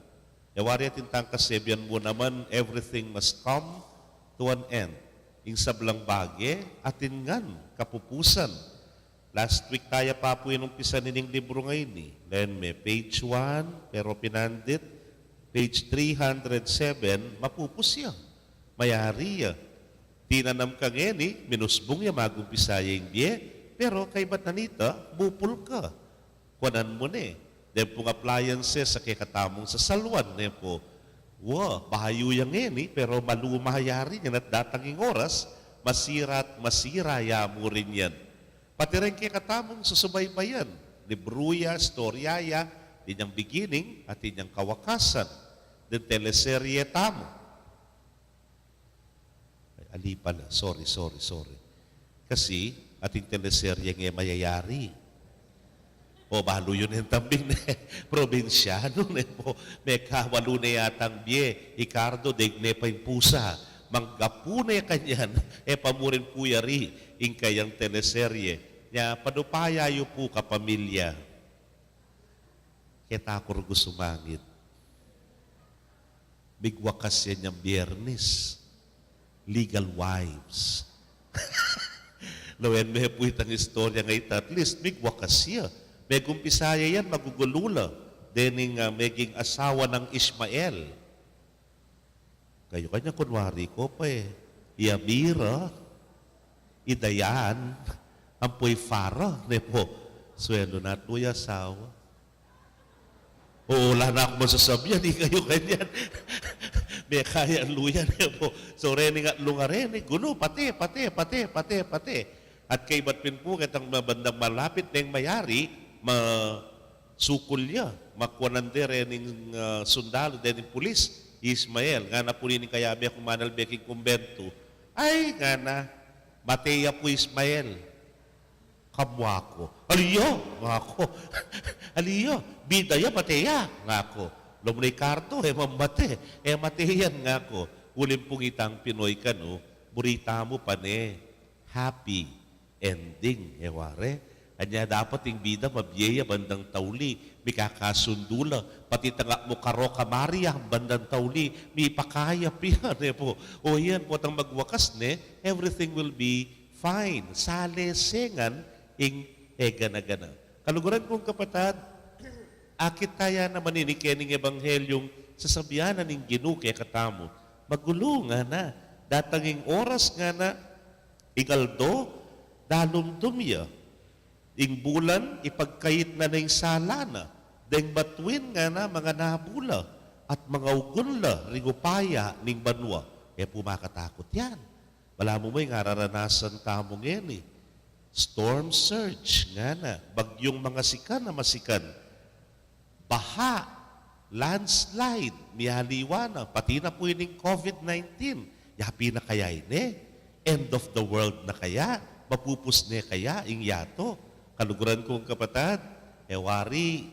Yawari at intang kasebyan mo naman, everything must come to an end. Ing sablang bagye, atin ngan, kapupusan. Last week tayo pa po inumpisa nining libro ngayon. Then may page 1, pero pinandit. Page 307, mapupusya. Mayari ya. Tinanam ka ngayon, minusbong ya magumpisaya yung biye. Pero kay Batanita, bupul ka. Kuanan mo na Then pong appliances sa kikatamong sa salwan. Then po, bahayo yan ngayon pero malumahayari yan at datanging oras, masira at masira ya mo rin yan. Pati rin kikatamong susubaybayan. Libruya, storyaya, inyang beginning at inyang kawakasan. Then teleserye tamo. Ay, ali pala, sorry. Kasi ating teleserye nga mayayari. O balo yun yung tambing probinsyano po. May kawalo na yatang biye. Ikardo, degne pa yung pusa. Manggapu na kanyan. Pamurin po yari. Kayang teleserye. Nya, padupaya yu po kapamilya. Kita ko gusto mangit. Bigwakas yan yung biyernes. Legal wives. Lawen may po itang istorya ngayon. At least bigwakas yan. May kumpisaya yan, magugulula. Dening meging asawa ng Ismael. Kayo kanya kunwari ko pa Iamira, Idayan, Ampoy Fara, nepo. Swelo na tuya asawa. Wala na ako masasabihan, di kayo kanyan. May kaya luya nepo. So reni nga lungareni, guno, pati. At kay batpin po, kitang mabandang malapit na yung mayari, masukol niya, makwanandere ning sundalo, din ng pulis, Ismael, nga na po rin kaya biya kumanal beking kumbento, ay nga na, Mateya po Ismael, kamwa ko, aliyo, nga ko, aliyo, bidaya Mateya, nga ko, Lomrey Carto, mamate, Mateyan nga ko, ulim pong itang Pinoy ka, no, burita mo pa happy ending, ware. Anya dapat yung bida mabiyaya bandang tauli, may kakasundula, pati tanga mo karo kamariya bandang tauli, may pakaya piyan po. O yan po tang magwakas everything will be fine. Salesengan ing gana-gana. Kaluguran kong kapatad, akit taya na maninikining ebanghelyong sasabihanan ng ginuke katamo. Magulo nga na, datanging oras nga na, igaldo, dalumdumya. Ing bulan, ipagkayit na ng sala na. Deng batuin nga na mga nabula at mga ugunla, rigupaya ning banwa. Pumakatakot yan. Wala mo may ngararanasan tamong yan Storm surge nga na. Bagyong mga sikan na masikan. Baha, landslide, mihaliwana, pati na po yung COVID-19. Yapi na kaya End of the world na kaya. Mapupus na kaya ing yato. Kaluguran kong kapatad, wari,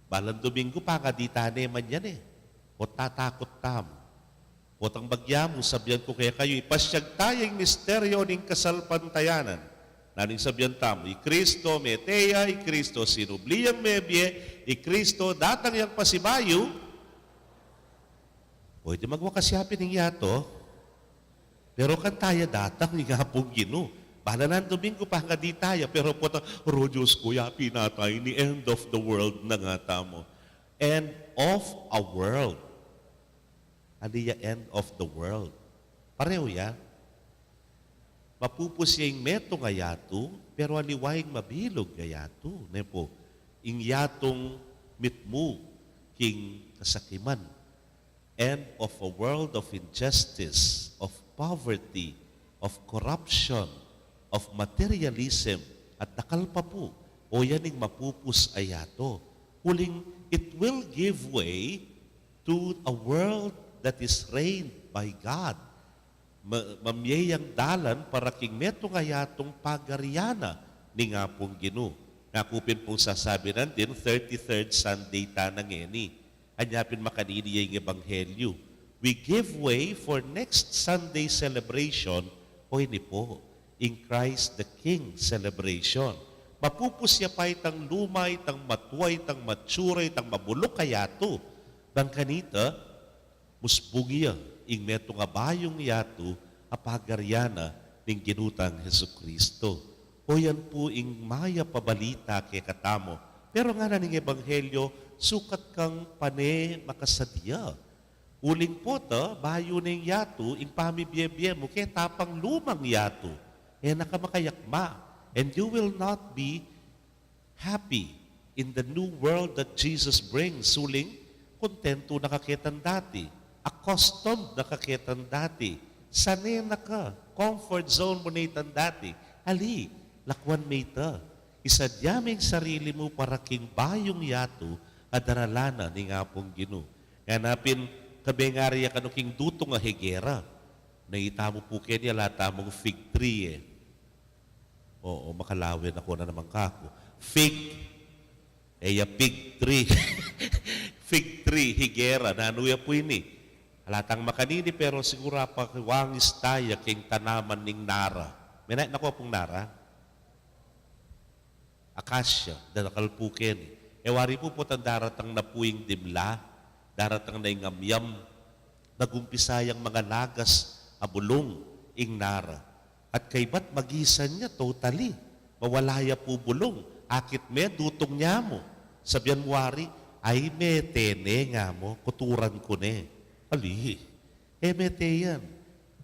balang Domingo pa, kaditane man yan O tatakot tam. O tang bagyamo, sabihan ko kaya kayo, ipasyag tayong misteryo ng kasalpantayanan. Naning sabihan tam, Kristo meteya, Kristo sinubliyang mebye, Kristo datang yang pasibayo. Pwede magwakasyapin ng yato, pero kan tayo datang ng hapong Gino. Bala na Domingo pa nga di tayo, pero po Diyos ko, yapi na tayo ni end of the world na nga tamo. End of a world. Aliya end of the world. Pareho ya. Mapupos yung meto nga yato, pero aliwayang mabilog nga yato. Nepo, ing yatong mitmu, king kasakiman. End of a world of injustice, of poverty, of corruption, of materialism, at nakalpa po, o yaning mapupus ayato. Huling, it will give way to a world that is reigned by God. Mamyayang dalan para king meto ngayatong pagariana ni nga pong Gino. Nakupin pong sasabi natin, 33rd Sunday tanang eni. Anyapin makanini yung ebanghelyo. We give way for next Sunday celebration, o ini po, in Christ the King celebration. Mapupusya pa itang lumay, itang matuay, itang matsura, itang mabulok kayato. Bangkanita, musbungiya, ing meto nga bayong yato, apagaryana, ning ginutang Hesu Kristo. O yan po ing maya pabalita kay katamo. Pero nga na ning Ebanghelyo, sukat kang pane makasadya. Uling po ta, bayo ning yato, ing pamibiyebye mo, kaya tapang lumang yato. Eh nakamakayakma. And you will not be happy in the new world that Jesus brings. Suling, kontento nakakitan dati. Accustomed nakakitan dati. Sanay na ka. Comfort zone mo na itan dati. Ali, lakwan may ta. Isadyaming sarili mo para king bayong yato adaralana ni nga pong Ginoo. Ganapin kabengariya kano king duto nga higera. Naitamo po kanya lata mong fig tree eh. Oo, makalawin ako na naman kako. Fig, pig tree. Fig tree, higera, nanuya po ini. Halatang makanini pero siguro pa wangis tayo king tanaman ning nara. May nako pong nara? Akasya, danakalpukin. Ewari po po daratang napuing dimla, daratang na ingamyam, nagumpisayang mga nagas, abulong, ing nara. At kay ba't magisan niya totally, mawalaya po bulong, akit me, dutong niya mo. Sabihan mo wari, ay me tene nga mo, kuturan ko ne. Ali, mete yan.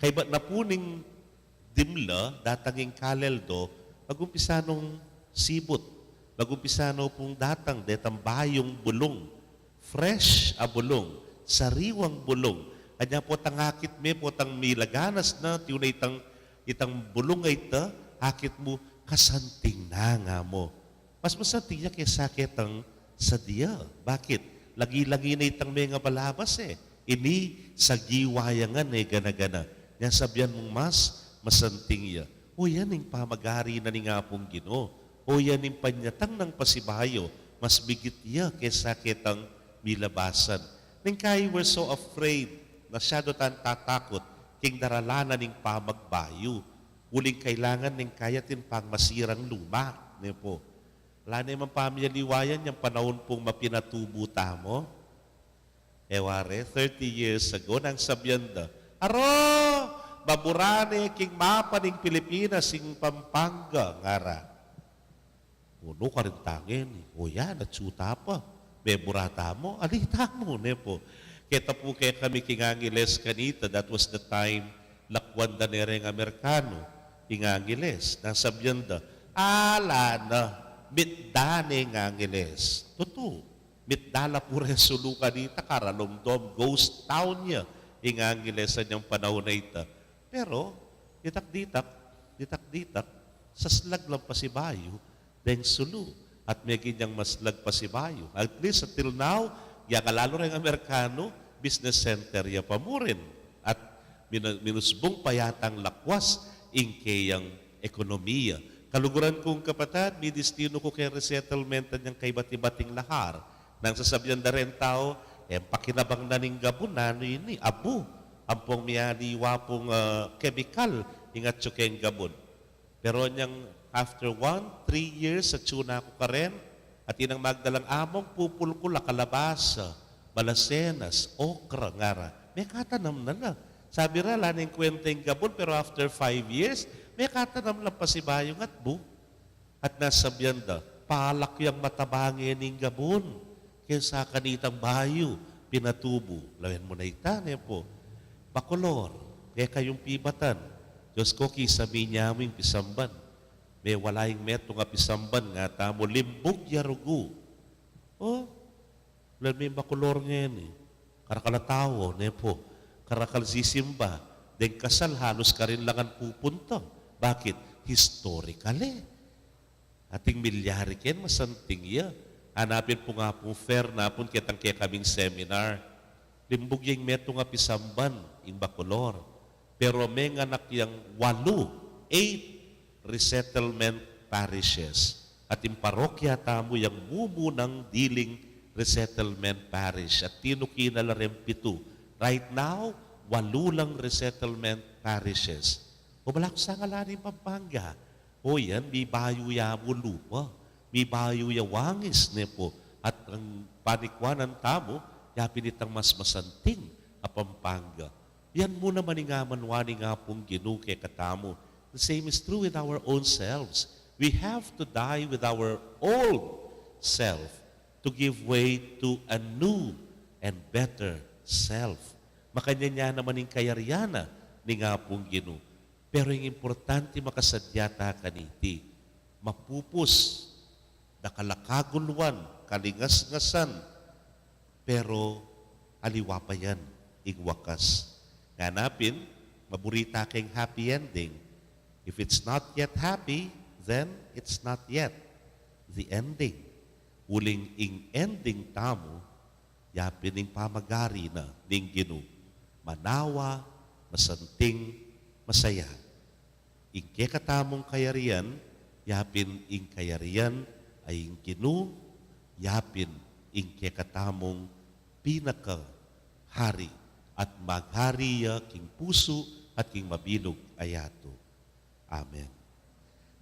Kay ba't napuning dimla, datanging kaleldo, magumpisa nung sibot. Magumpisa no pong datang detang bayong bulong. Fresh a bulong. Sariwang bulong. Kanya po tangakit me po tang milaganas na tiyunay itang bulong ay ta, hakit mo kasanting na nga mo. Mas masanting niya kaya sakit ang sadya. Bakit? Lagi-lagi na itang mga balabas eh. Ini sa giwayangan eh gana-gana. Nga sabihan mong masanting niya. O yan yung pamagari na ni nga pong Ginoo. O yan yung panyatang ng pasibayo, mas bigit niya kaysa kitang milabasan. Nang kayo were so afraid, masyado tan tatakot, king daralana ning pamagbayo. Uling kailangan ning kayatin pang masirang luma. Ne po. Wala na yung pamilyaliwayan yung panahon pong mapinatubo tamo. Eware, 30 years ago, nang sabyanda, aro! Baburane king mapa ning Pilipinas sing Pampanga ngara. Uno ka rin tangin. O yan, natsuta pa. Beburata mo, alita mo, ne po. Kita po kaya kami king Angeles kanita, that was the time lakwan da nereng Amerikano, king Angeles. Nasabyan da, ala na, mitdane ng Angeles. Totoo, mitdala po resulu kanita, karalomdom, ghost town niya, king Angeles sa niyang panahon na ita. Pero, ditak-ditak, sa slag lang pa si Bayo, dahil sulu, at may ganyang maslag pa si Bayo. At least, until now, ya kalalo rin Amerikano, business center ya pa mo rin. At minusbong pa yatang lakwas, ingkayang ekonomiya. Kaluguran kong kapatid, may destino ko kay resettlement niyang kay bati-bating lahar. Nang sasabihan na rin tao, pakinabang na ning gabon, nano yun abu. Ampong miyaniwa pong chemical, ingat siyo kayong gabon. Pero niyang after 3 years, sa tuna ko ka rin, at inang magdalang among pupulkula, kalabasa, balasenas, okra, ngara. May katanam na. Sabi ra, laning kwenta yung gabon, pero after 5 years, may katanam lang pa si Bayong at bu. At nasabihan da, palak yung matabangin ng gabon. Kaya sa kanitang bayo, pinatubo. Lawin mo na itan, po. Bacolor, kaya kayong pibatan. Diyos ko, kisabi niya mo yung pisamban. May walayang meto nga pisamban nga tamo, limbog yarugu. Oh, may Bacolor ngayon eh. Karakalatawo, nepo. Karakal sisimba. Den kasal, halos ka rin lang ang pupunta. Bakit? Historically. Ating milyari ken, masanting iya. Hanapin po nga pong fair na po, kitang kaya kaming seminar. Limbog yung meto nga pisamban, in Bacolor. Pero may anak yung 8 resettlement parishes. At yung parokya tamo yung mumunang diling resettlement parish. At tinukina la rin 7. Right now, 8 lang resettlement parishes. O balak sa ngalanin Pampanga. O yan, may bayo ya mo lupa. May bayo ya wangis ne po. At ang panikwanan tamo, yapin itang mas masanting Kapampangan. Yan mo naman nga manwani nga pong Ginoo kay katamo. The same is true with our own selves. We have to die with our old self to give way to a new and better self. Makanya niya naman yung kayaryana ni nga pong Ginoo. Pero yung importante makasadyata kaniti, mapupus, nakalakaguluan, kalingas-ngasan, pero aliwa pa yan, igwakas. Ganapin, maburita kayong happy ending. If it's not yet happy, then it's not yet the ending. Uling ing ending tamo, yapin ing pamagari na ning Ginoo. Manawa, masanting, masaya. Ing katamong kayarian, yapin ing kayarian ay ing Ginoo, yapin ing katamong pinaka hari at maghariya king puso at king mabinog ayato. Amen.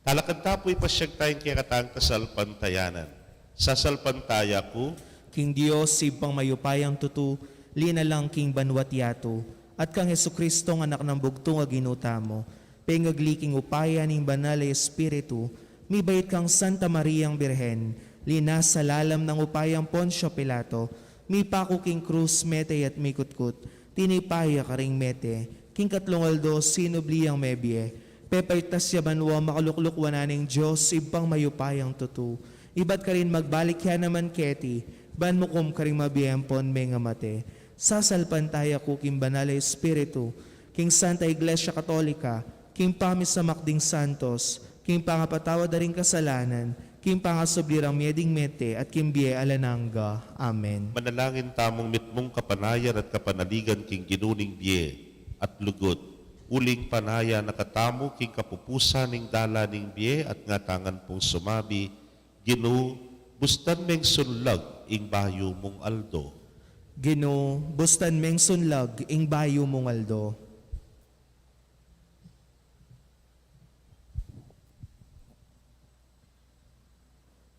Talakad tapoy pasyag tayong kikatang kasalpantayanan. Sasalpantaya ko, King Dios, sibang mayupayang tutu, linalang king banwat yato, at kang Jesucristo ng anak ng bugtong aginuta mo, pengagli upaya ning banal ay Espiritu, mibayit kang Santa Mariang Birhen, linas sa lalam ng upayang Poncio Pilato, mi pako king krus mete at mikutkut, tinipaya ka ring mete, king katlongaldo sinubliyang mebye, pepaytas yabanwa makalukluk wananing Diyos, ibang mayupayang tutu, ibat ka rin magbalik yan naman keti, ban mo kum ka rin mabiyempon may nga mate, sasalpantaya ko king banal ay Espiritu, king Santa Iglesia Katolika, king pamis sa makding santos, king pangapatawad na rin kasalanan, king pangasoblirang mieding mete at king biye alananga. Amen. manalangin tamong mitmong kapanayan at kapanaligan king ginuning biye at lugot. Uling panaya nakatamo king kapupusan ning dala ning biye at ngatangan pong sumabi, Ginoo, bustan meng sunlag ing bayo mong aldo. Ginoo, bustan meng sunlag ing bayo mong aldo.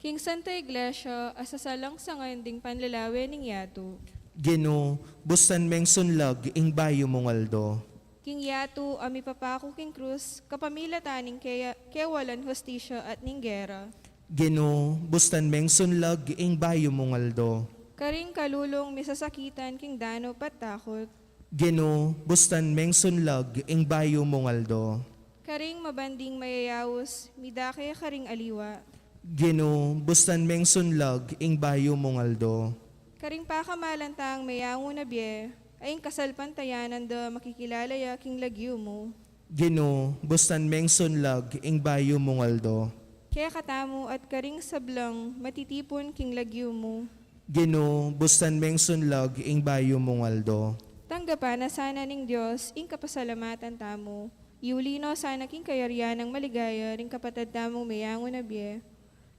King Santa Iglesia, asasalang sa nganding panlalawe ning yato. Ginoo, bustan meng sunlag ing bayo mong aldo. King yato, ami papako king krus, kapamila taning kewalan hostisya at ning gera. Ginoo, bustan meng sunlag ing bayo mong aldo. Karing kalulong misasakitan king dano patakot. Ginoo, bustan meng sunlag ing bayo mong aldo. Karing mabanding mayayawos, midake karing aliwa. Ginoo, bustan meng sunlag ing bayo mong aldo. Karing pakamalantang mayango na biye, aying kasalpantayanan da makikilalaya king lagyo mo. Ginoo, bustan meng sunlag ing bayo mong aldo. Kaya katamo at karing sablang matitipon king lagyo mo. Ginoo, bustan meng sunlag ing bayo mong aldo. Tanggapan na sana ning Diyos, ing kapasalamatan tamo. Iulino sana king kayaryan ng maligaya, ring kapatid tamong mayango na biye.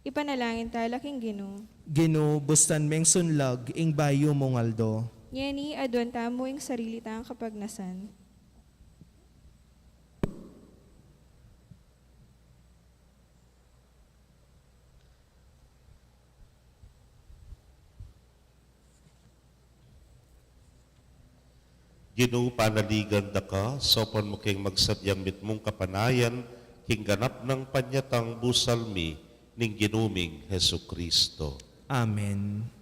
Ipanalangin tala king Ginoo. Ginoo, bustan meng sunlag ing bayo mong aldo. Yeni adwan tamo ing sarili tang kapagnasan. Ginoo, panaligan da ka, sopan mo king magsadyang mitmong kapanayan, king ganap ng panyatang busalmi, ning ginuming Hesu Kristo. Amen.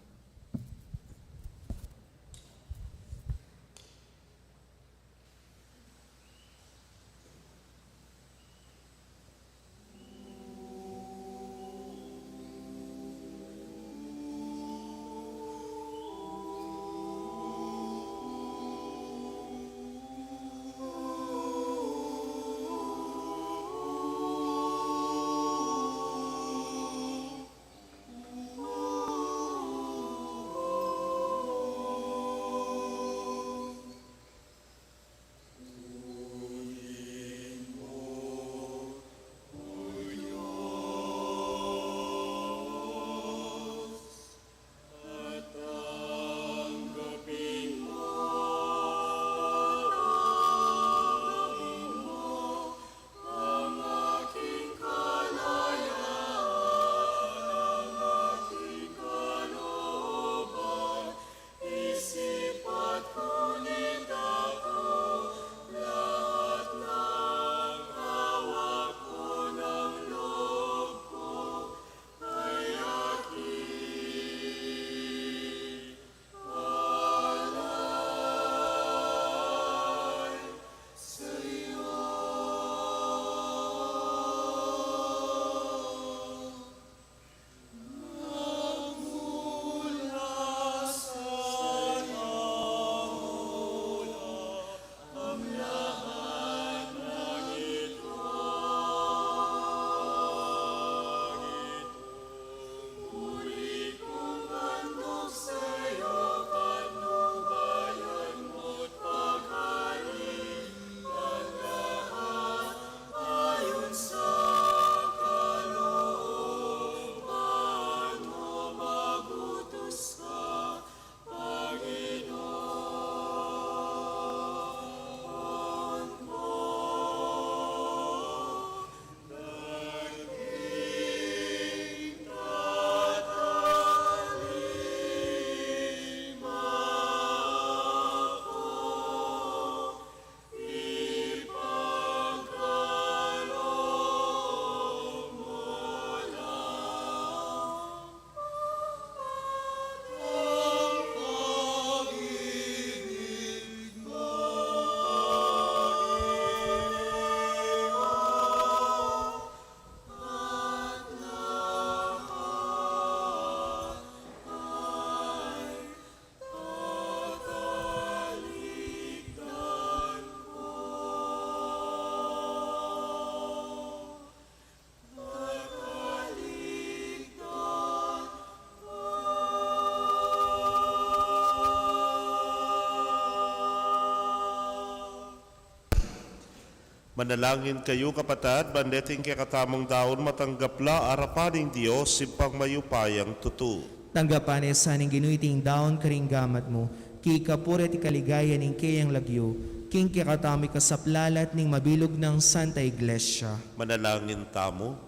Manalangin kayo kapatad, bandeting kay katamang daon matanggapla arapaning Diyos simpang mayupayang tutu. Tanggapan sa ning ginuiting daon karing gamat mo, ki kapure ti kaligaya ning kayang lagyo, king kikatami kasaplalat ning mabilog ng Santa Iglesia. Manalangin tamo.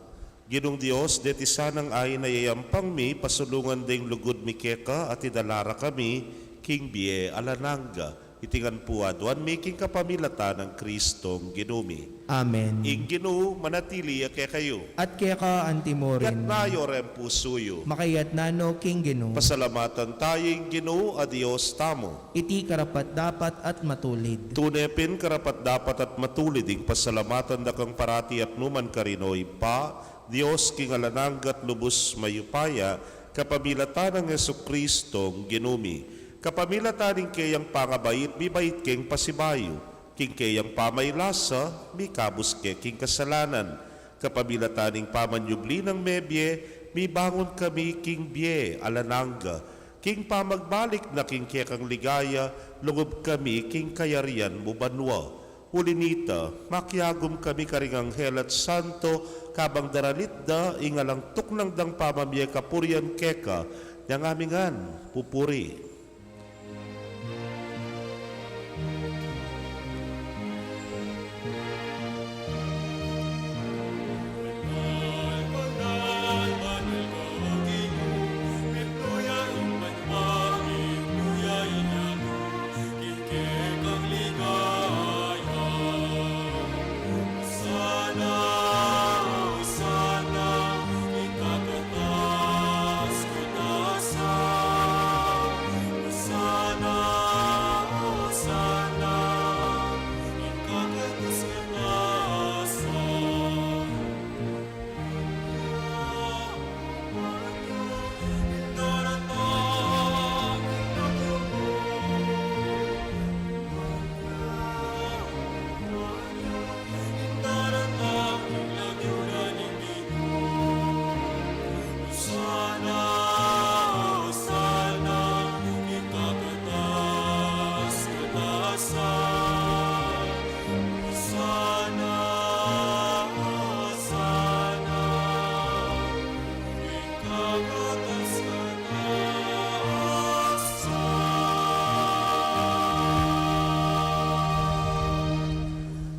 Ginong Diyos, deti sanang ay nayayampang mi, pasulungan ding lugod mi keka at idalara kami, king biye alananga, itingan puaduan mi king kapamilata ng Kristong ginumi. Amen. Ing ginu manatili kay kayo. At kaya ka Kat antimorin, nayo rem pusuyo. makayat nano king gino, Pasalamatan tayong ginu a Diyos tamo. iti karapat dapat at matulid. Tunepin karapat dapat at matulid ing pasalamatan da kang parati at numan karinoy pa, Diyos king alananggat lubos mayupaya, kapamilatan ng Jesucristong ginumi. Kapamilatan ng kayang pangabait, bibait king pasibayo, king kayang pamaylasa, mi kabus ke king kasalanan. Kapamilatan ng pamanyubli ng mebye, mi bangon kami king bye, alananga. King pamagbalik na king kekang ligaya, lungob kami king kayarian mo banwa. Ulinita, makyagom kami karing anghel at santo, kabang daralit da, ingalang tuknang dang pamamye kapurian keka, yang amingan pupuri.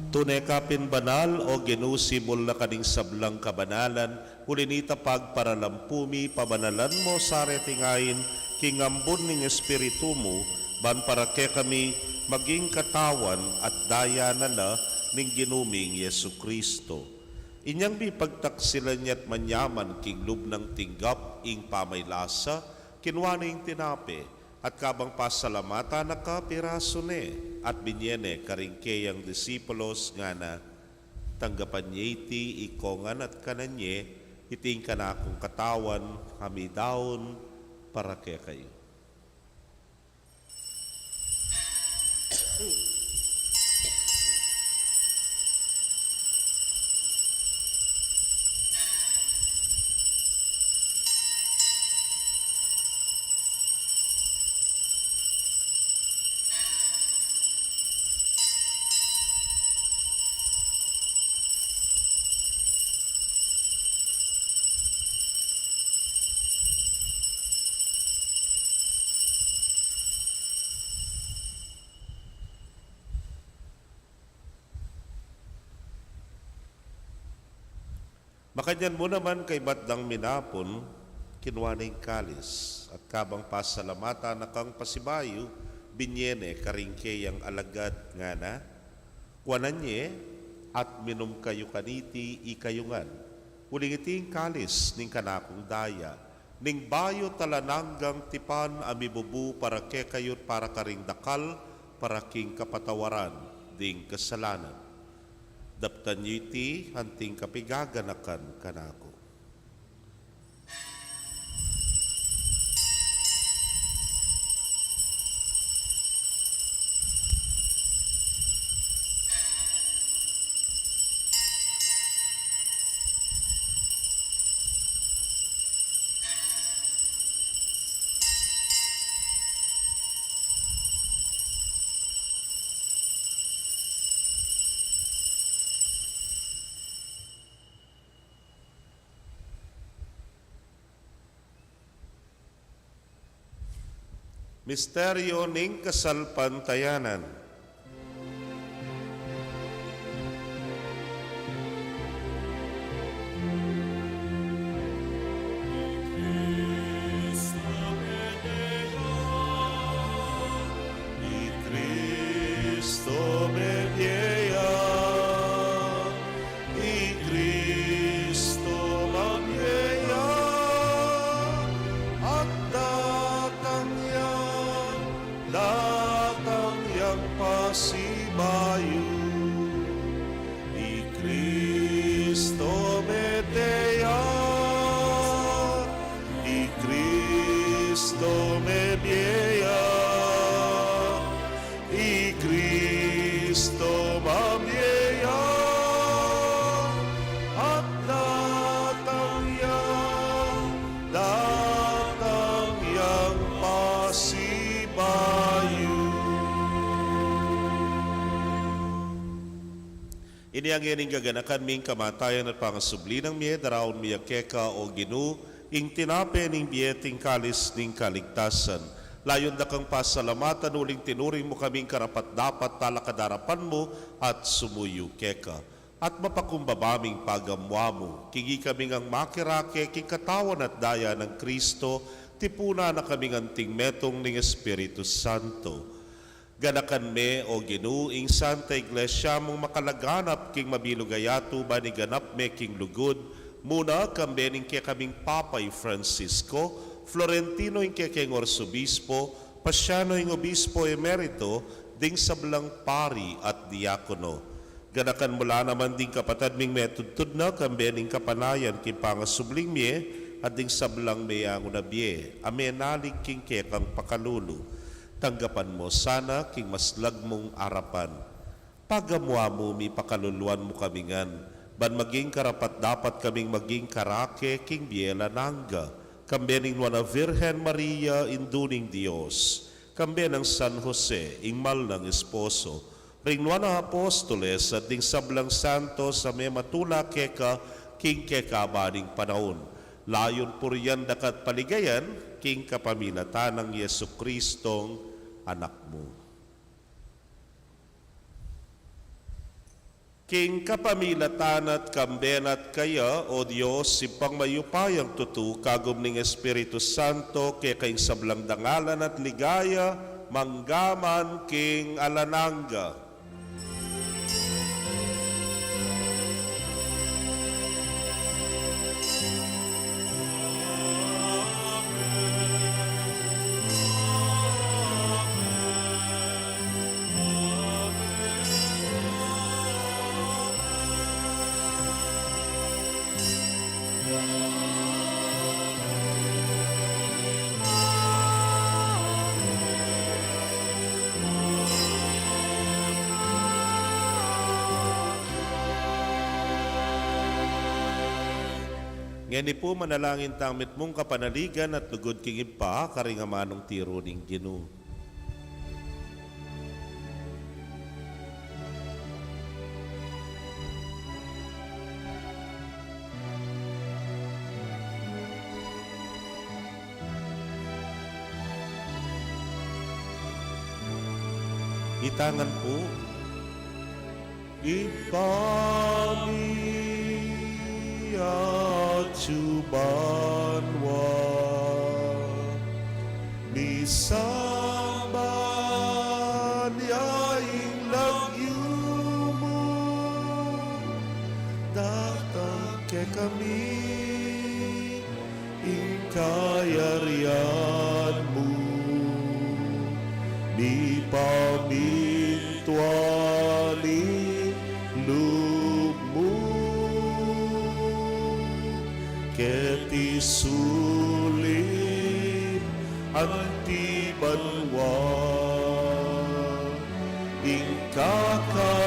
Tunay kapin banal o genusibol na kaning sablang kabanalan, ulinita pagparalampumi, pabanalan mo sa retingayin, kingambon ning espiritu mo, ban para ke kami maging katawan at daya na ning ginuming Yesu Kristo. Inyang bi pagtaksilan niya't manyaman king lub ng tinggap ing pamaylasa, kinwa ning tinape, at kabang pasalamatan na ka piraso ne, at binyene karingkeyang disipulos nga na tanggapan niya iti ikongan at kananye, iting kanakong katawan, kami daon para kaya kayo. Makanyan mo naman kay Batdang Minapon, kinwanay kalis, at kabang pasalamata na kang pasibayo, binyene karingkeyang alagad nga na, kuananye at minum kayo kaniti ikayungan, uling iting kalis ning kanakong daya, ning bayo talananggang tipan amibubu para ke kayot para karing dakal, para king kapatawaran, ding kasalanan. Daptan niyo iti hanting kapigaganakan kanako. Misteryo ning kasalpantayanan. Ni Cristo medieya, ni Cristo medieya, at datang yang pasibayu. Ni Cristo medieya, ni Cristo medieya, ni Cristo mamyeya, at datang yang pasibayu. Ini ang ining gaganakan ming kamatayan at pangasubli ng miye, daraon miya keka o ginu, ing tinape ning biyeting kalis ning kaligtasan. Layon da kang pasalamatan uling tinuring mo kaming karapat dapat talakadarapan mo at sumuyo keka. At mapakumbabaming pagamwa mo, kigi kaming ang makirake king katawan at daya ng Kristo, tipuna na kaming anting metong ning Espiritu Santo. Ganakan me o ginuing Santa Iglesia mong makalaganap king mabilugayato ba ni ganap me king lugod, muna kambening kaya kaming Papay Francisco, Florentino ing kaya king Orsobispo, Pasyano ing Obispo Emerito, ding sablang pari at diakono. Ganakan mula naman ding kapatad ming metudtud na kambening kapanayan king pangasubling mie, at ding sablang mayang unabye, amenalig king kekang pakalulu. Tanggapan mo sana king maslag mong arapan. Pagamwa mo mi pakaluluan mo kamingan, ban maging karapat dapat kaming maging karake king biela nangga, kambening na Virgen Maria induning Dios, kambe ng San Jose, ingmal ng esposo, ringwa na apostoles at ding sablang santo sa may matula keka king kekabaning panahon. Layon puriyan dakat paligayan, king kapamilatan ng Yesu Kristong anak mo. King kapamilatan at kambenat kaya, O Diyos, simpang mayupayang tutu, kagum ning Espiritu Santo, kaya kaing sablang dangalan at ligaya, manggaman king alananga. Ngani po manalangin tamit mong kapanaligan at lugod king ipa, karingamanong tiro ning Ginoo. Itangan po, at subanwa misamban yaing lagyumo datang ke kami ing kayarianmu di pamintwani lubmu keti sulit anti banwa ing kakanani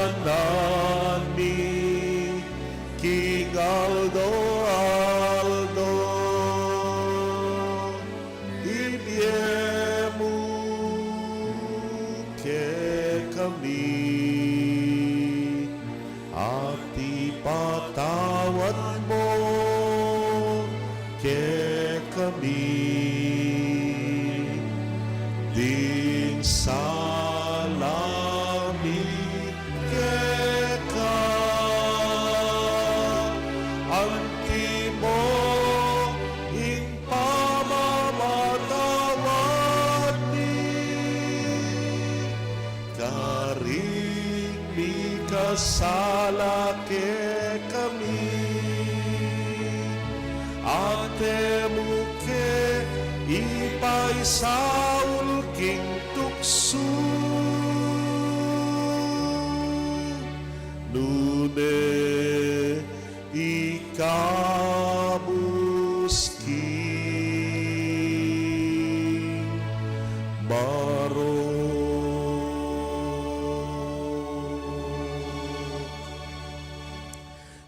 King Aldo ibiemu ke kami at ipatawad mo ke kami ding salami keka antimo ing pamamatawad mi karing mi kasala ke kami ate muke ipaisaul king tuksu nune ikamuski baro.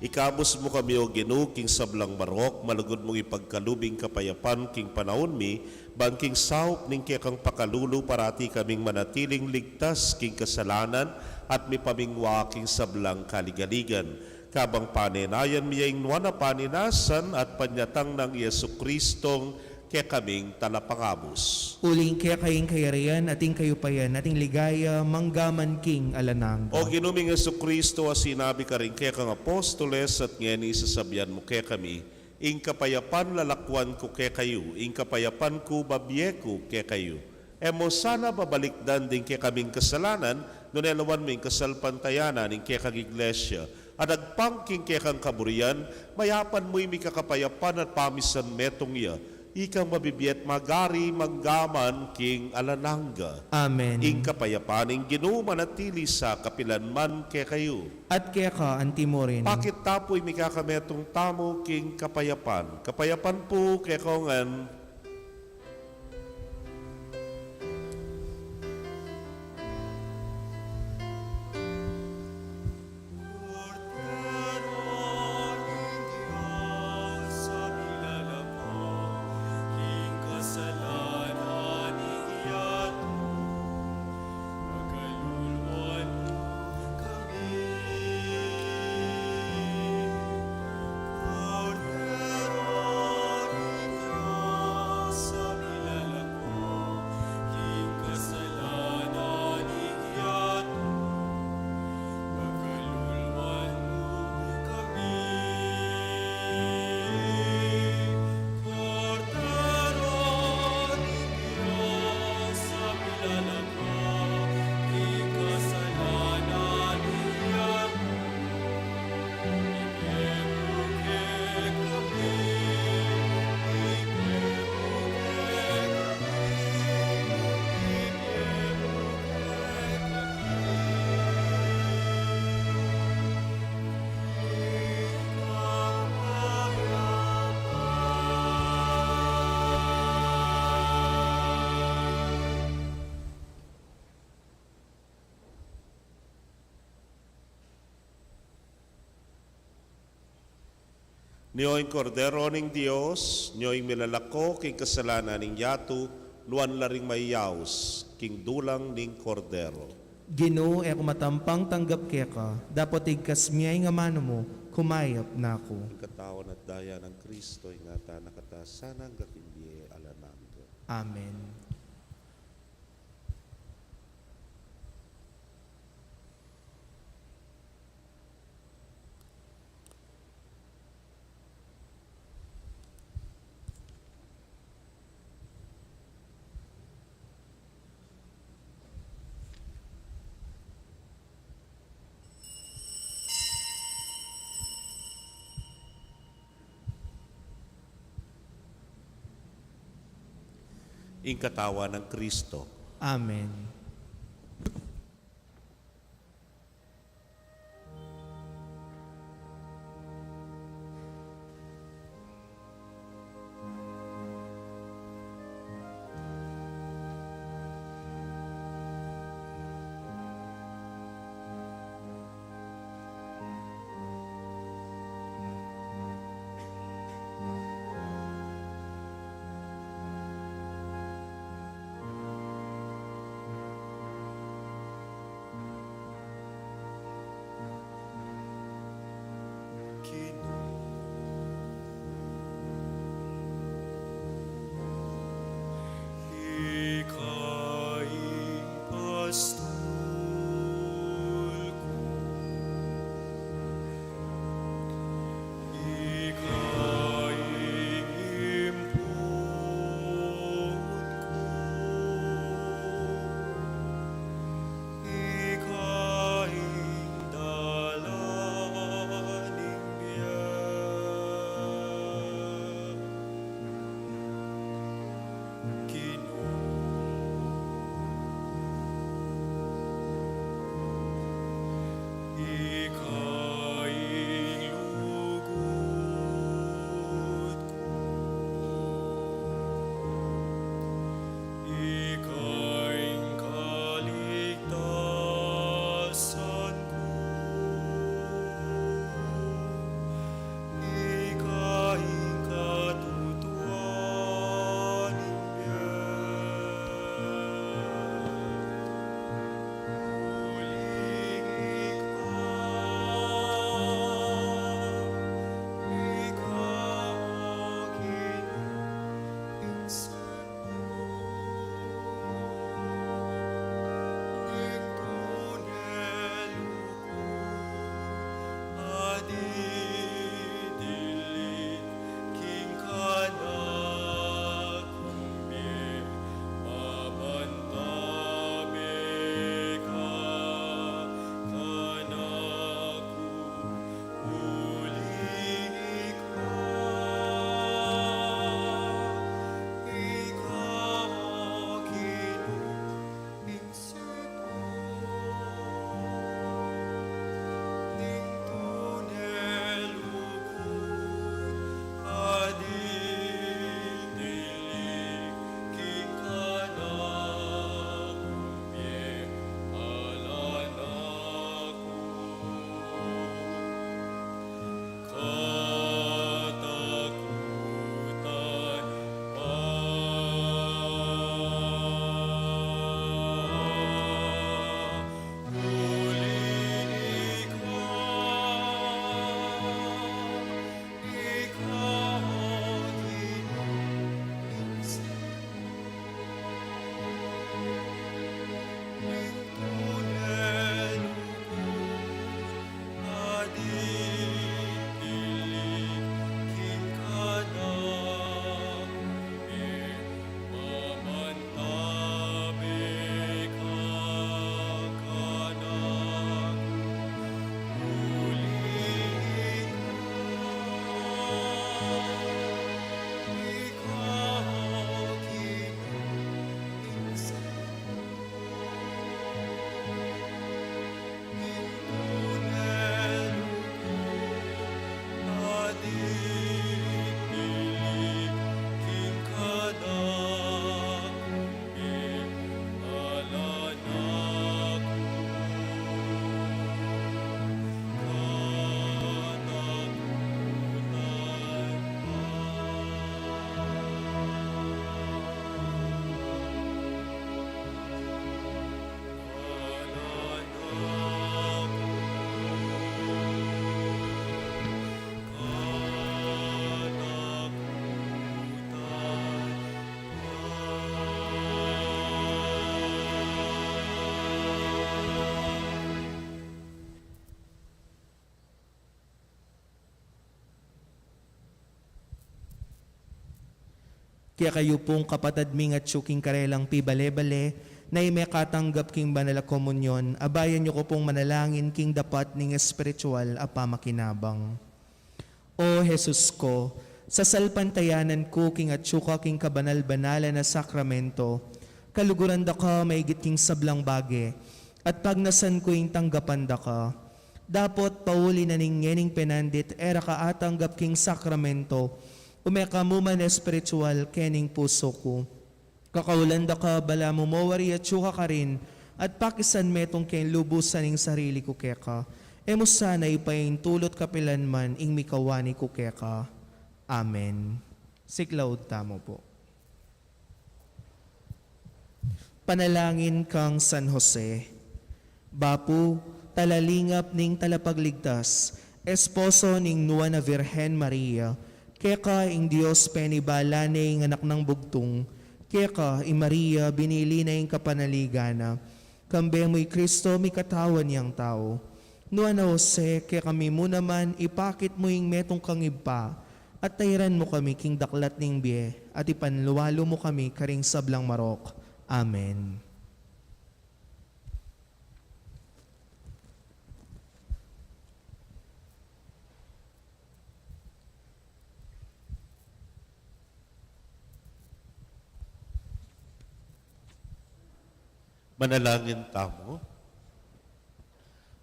Ikabos mo kami o Ginoo king sablang marok, malugod mong ipagkalubing kapayapan king panahon mi, bangking saup ning kekang pakalulu parati kaming manatiling ligtas king kasalanan at mi pamingwa king sablang kaligaligan. Kabang panenayan mi yung nuwana paninasan at panyatang ng Yesu Kristong kaya kaming talapangabos. Uling kaya kayong kayarian, ating kayo payan, ating ligaya, manggaman king alanang. O ginuming Yesu Kristo, sinabi ka rin kaya kang apostoles at ngayon isasabihan mo kaya kami, ing kapayapan lalakwan ko kaya kayo, ing kapayapan ko babye ko kaya kayo. Emo sana babalikdan din kaya kaming kasalanan, nunelawan mo yung kasalpantayanan, ing kaya kang iglesia, at agpangking kaya kang kaburian, mayapan mo yung kakapayapan at pamisan metong iya, ikang mabibiyat magari manggaman king alanangga. Amen. Ing kapayapan ing Ginoo manatili sa kapilanman kay kayo. At kaya ka, antimo rin. Bakit tapoy mikakametong tamo king kapayapan? Kapayapan po kay kongan Niyo'y kordero ning Dios, niyo'y milalako king kasalanan ning yatu, luan laring mayaws, king dulang ning kordero. Ginoo e kumatampang tanggap kaya ka, dapat igkas miyay nga mano mo, kumayap na ako. Ang katawan at daya ng Kristo, ingata nakatasanang gatimbiye alanangga. Amen. Ing katawan ng Kristo. Amen. Kaya kayo pong kapatadming at syuking karelang pibale-bale, na ime katanggap king banal a komunyon, abayan niyo ko pong manalangin king dapat ning espiritual a pamakinabang. O Jesus ko, sa salpantayanan ko king at syuka king kabanal-banala na sakramento, kaluguran da ka maigit king sablang bage, at pagnasan ko ing tanggapan da ka. Dapot pauli na ning ngening penandit era ka atanggap king sakramento, umeka mo man espiritual kening puso ko. Kakawalanda ka bala mo mawari at syuka ka rin, at pakisan metong ken lubusan ing sarili ko keka. Emo sana ipain tulot kapilan man ing mikawani ko keka. Amen. Siklaud tamo po. Panalangin kang San Jose. Bapu, talalingap ning talapagligtas, esposo ning nuwa na Virhen Maria, keka ing Diyos penibala na ing anak ng bugtong, keka ing Maria binili na ing kapanaligana, kambe mo'y Kristo mi katawan niyang tao. Nuwa na Jose, kaya kami mo naman ipakit mo ing metong kangibpa, at tayran mo kami king daklat ning biye, at ipanluwalo mo kami karing sablang marok. Amen. Manalangin tamo.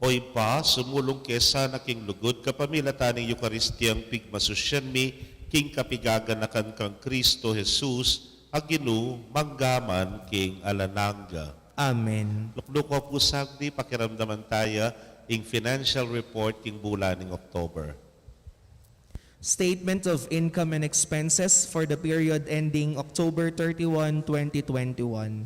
Oy pa, sumulong kesa na king lugod kapamilataning Eukaristiyang pigmasusyan mi, king kapigaganakan kang Kristo Jesus, aginu manggaman king alananga. Amen. Lukluko po sagdi, pakiramdaman tayo, ing financial report king bulan ng October. Statement of income and expenses for the period ending October 31, 2021.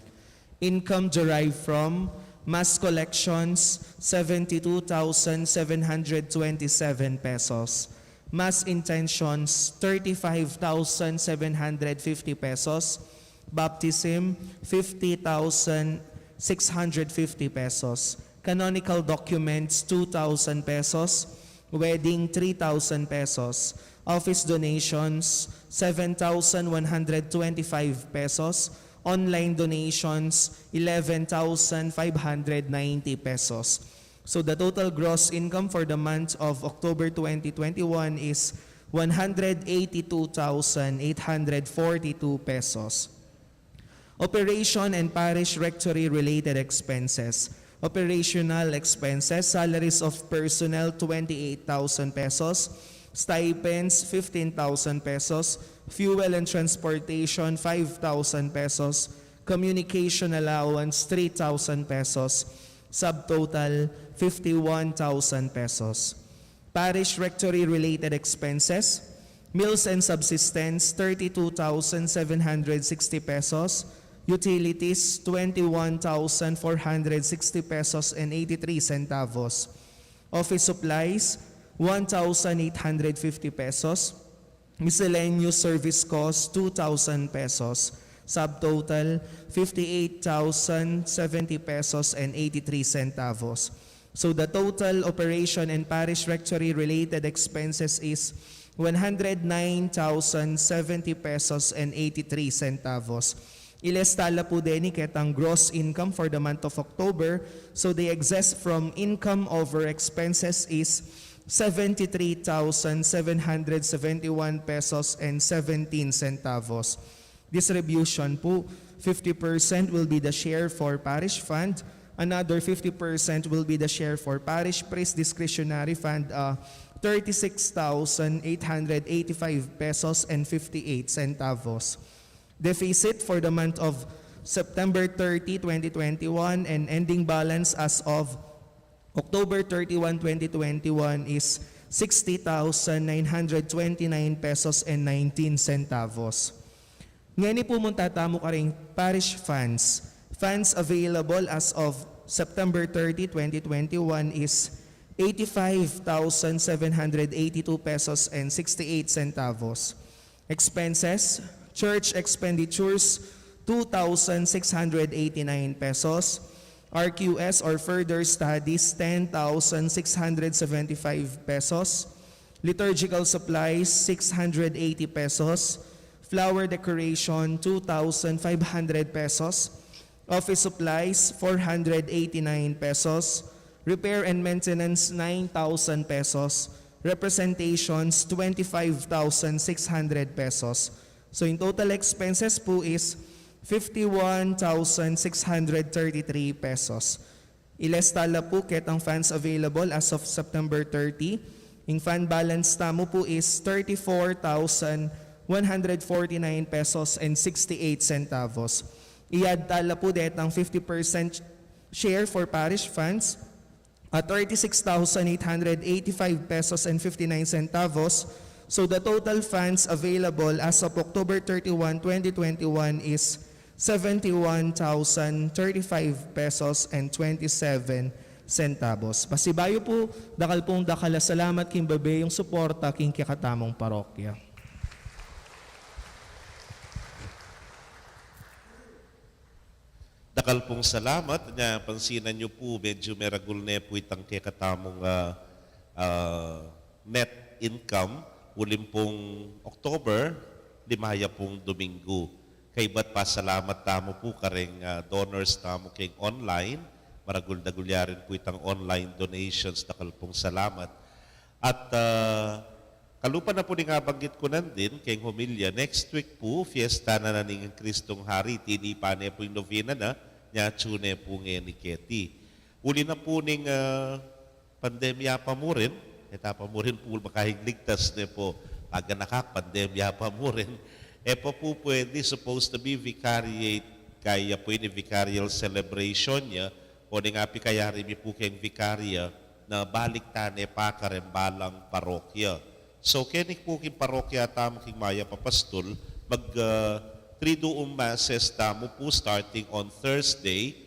Income derived from mass collections, 72,727 pesos. Mass intentions, 35,750 pesos. Baptism, 50,650 pesos. Canonical documents, 2,000 pesos. Wedding, 3,000 pesos. Office donations, 7,125 pesos. Online donations, 11,590 pesos. So the total gross income for the month of October 2021 is 182,842 pesos. Operation and parish rectory related expenses. Operational expenses, salaries of personnel, 28,000 pesos. Stipends, 15,000 pesos. Fuel and transportation, 5,000 pesos. Communication allowance, 3,000 pesos. Subtotal, 51,000 pesos. Parish rectory related expenses, meals and subsistence, 32,760 pesos. Utilities, 21,460 pesos and 83 centavos. Office supplies, 1,850 pesos. Miscellaneous service costs, 2,000 pesos. Subtotal, 58,070 pesos and 83 centavos. So the total operation and parish rectory related expenses is 109,070 pesos and 83 centavos. Ilestala po din ang gross income for the month of October. So the excess from income over expenses is 73,771 pesos and 17 centavos. Distribution po, 50% will be the share for parish fund, another 50% will be the share for parish priest discretionary fund, 36,885 pesos and 58 centavos. Deficit for the month of September 30, 2021 and ending balance as of October 31, 2021 is 60,929 pesos and 19 centavos. Ngayon po munta tamo ka rin parish funds. Funds available as of September 30, 2021 is 85,782 pesos and 68 centavos. Expenses, church expenditures, 2,689 pesos. RQS or further studies, 10,675 pesos. Liturgical supplies, 680 pesos. Flower decoration, 2,500 pesos. Office supplies, 489 pesos. Repair and maintenance, 9,000 pesos. Representations, 25,600 pesos. So in total expenses po is 51,633 pesos. Ilestala po ang funds available as of September 30. Yung fund balance tamo po is 34,149 pesos and 68 centavos. Iyad tala po ang 50% share for parish funds at 36,885 pesos and 59 centavos. So the total funds available as of October 31, 2021 is 71,035 pesos and 27 centavos. Pasibayo po, dakal pong dakala salamat king babe yung suporta king kikatamong parokya. Dakal pong salamat. Nga, pansinan nyo po, medyo meragul na po itang kikatamong net income. Ulim pong October, limaya pong Domingo. Kay ba't pasalamat tamo po karing donors tamo king online. Maragul-dagulyarin po itang online donations. Dakal pong salamat. At kalupa na po ni nga banggit ko nandin kay Humilya. Next week po, fiesta na ng Kristong Hari. Tinipa na po yung novena na. Nya tune po ngayon ni Ketty. Uli na po ning pandemya pa mo rin, etapa mo rin po makahigligtas ne po, pag pandemya pa mo rin, po pwede supposed to be vicariate, kaya po ini vicarial celebration niya, o nga pi kaya rin po kayong vicaria, na balik tane pa karembalang parokya. So, kenik po king parokya tamo king Maya Papastol, mag triduum masses tamo po starting on Thursday,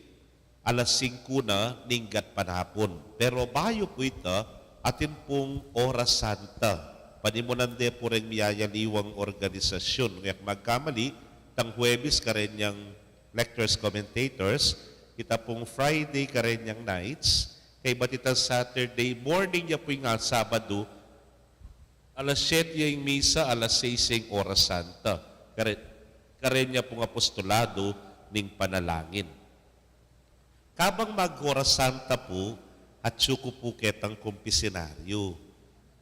alas 5 na ninggat panhapon. Pero bayo po ito, atin pong oras santa. Panimunande po rin miyayaliwang organisasyon. Ngayak magkamali, tang Huwebes ka rin yung lectors, commentators, kita pong Friday ka rin yung nights, kay batita Saturday morning niya po yung Sabado, alas 7 yung misa, alas 6 yung oras santa. Karen niya pong apostolado ning panalangin. Kabang mag-oras santa po, at syuko po ketang kumpisenaryo.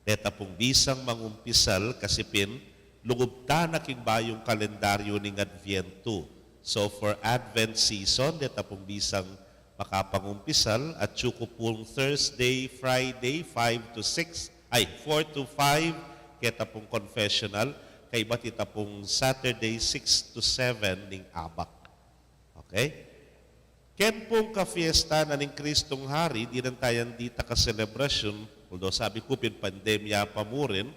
Beta pong bisang mangumpisal kasi pin, lugubta na king bayong kalendaryo ning Adviento. So for Advent season, beta pong bisang makapangumpisal at syuko pong Thursday, Friday, 4 to 5, keta pong confessional, kay batita pong Saturday, 6 to 7 ning abak. Okay? Ken pong ka-fiesta na ning Kristong Hari, di nang tayan dita ka-celebration, although sabi ko pin pandemya pa mo rin,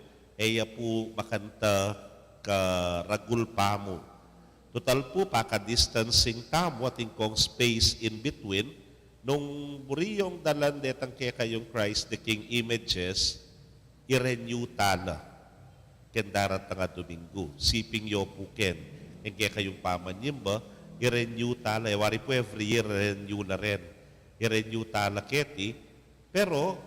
po makanta ka ragul pa mo. Total po, paka-distancing tamo at kong space in between, nung buriyong dalan detang kaya kayong Christ the King images, i-renew tala. Ken darat nga Domingo. Siping yo po ken. Ken kaya kayong pamanyimba, i-renew tala. Wari po every year, i-renew na rin. I-renew tala keti. Pero,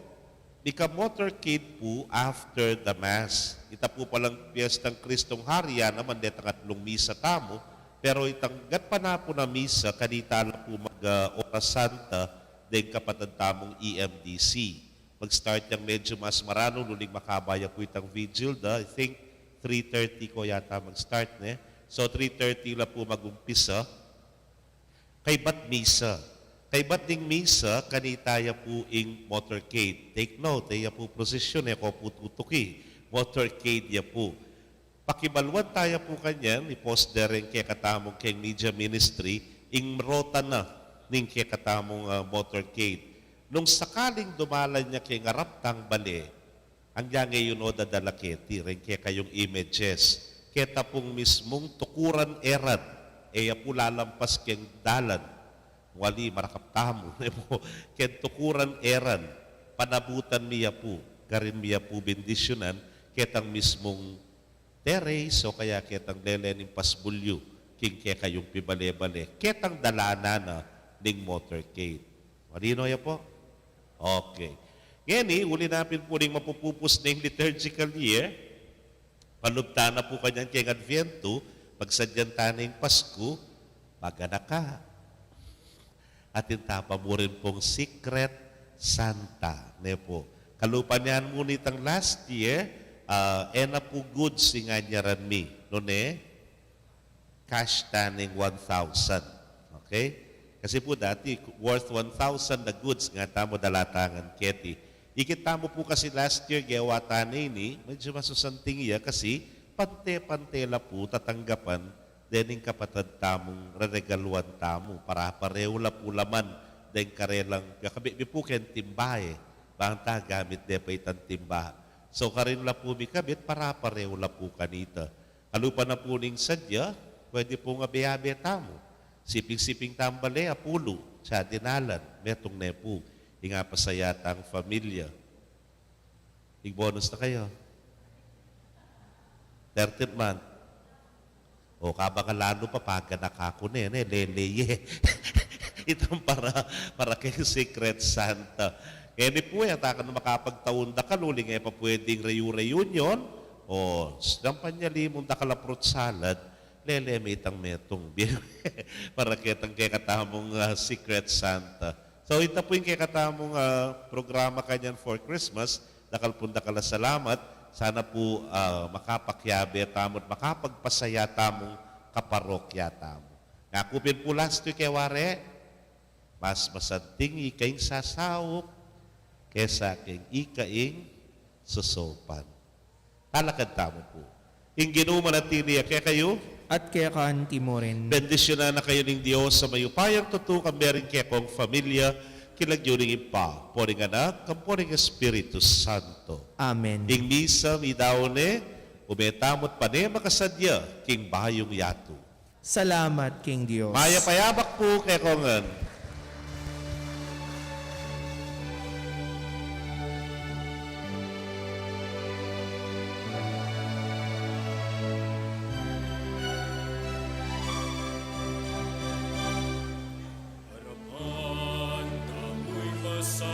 di ka motorcade po after the Mass. Ita po palang piyestang Kristong Hari, naman detang atlong misa tamo. Pero itanggat pa na po na misa, kanita na po mag-oras santa, din kapatid tamong EMDC. Mag-start yung medyo mas marano, nuling makabaya po itang vigil, I think 3:30 ko yata mag-start, ne? So 3:30 la po mag-umpisa. Kay ba't misa? Kay ba't ding misa, kanitaya po ing motorcade. Take note, ya po prosesyon, ko po tutuki. Motorcade ya po. Pakibalwan tayo po kanyan, i-post na rin kaya katamong kay media ministry, ing rota na ning kaya katamong motorcade. Nung sakaling dumalan niya kay ngaraptang bali, ang niya ngayon o dadalaketi, rin kaya kayong images, kaya pong mismong tukuran erat, po lalampas kayong dalan, wali marakaptamo, kaya tukuran eran, panabutan niya po, karin niya po bendisyonan, kaya mismong teres, o kaya ketang lelening pasbulyo, king kaya kayong pibale-bale, ketang dalana na ning motorcade. Marino ya po? Okay. Ngayon uli namin po rin mapupupos ng liturgical year. Palubta na po kanyan kay Adviento, pagsadyan taning Pasko, magana ka. At intapa mo rin pong Secret Santa. Ne po. Kalupan yan ngunit ang last year, ena po goods nga nyaran mi. Noon cash taning 1,000. Okay? Kasi po dati, worth 1,000 na goods nga tamo dalatangan keti. Ikita mo po kasi last year, gawa tanay ni, medyo masusanting iya kasi pante-pantela po tatanggapan dening kapatid tamong reregaluan tamo para pareho la po laman den karelang kakabi po ken timbahe banta gamit de pa itan timba. So karin la po mi kabit para pareho la po kanita. Alupa na po ning sadya, pwede po nga biyabe tamo. Siping-siping tambale, apulo, sa dinalan, metong nepo, inga pasayata ang familia. Ig-bonus na kayo. 13th month. O kabakalano pa pagka nakakunin, leleye. Itong para kay Secret Santa. Kaya ni po yan, taka na makapagtaon da kaluling, pa pwedeng reunion, o dampanya da kalaprot salad, lelemitang metong para kitang kay katamong Secret Santa. So ito po yung kay katamong programa kanyan for Christmas. Nakalpunda kala salamat. Sana po makapakyabe tamo at makapagpasaya tamong kaparokya tamo. Nakupin po last week kay Ware, mas masanting ikayong sasawok, kesa aking ikaing susopan. Alakad tamo po. Ing ginuman at tiniya kaya kayo, At kaya kaanti mo rin. bendisyonan na kayo ng Diyos sa mayupayang tutukan meron kaya kong familia, kilagyoning ipa, poring anak, kamporing Espiritu Santo. Amen. Ing misa, midawne, umetamot pa ne makasadya, king bayong yato. Salamat, King Diyos. Maya payabak po kay kongan. Harapan, tamo'y masaya.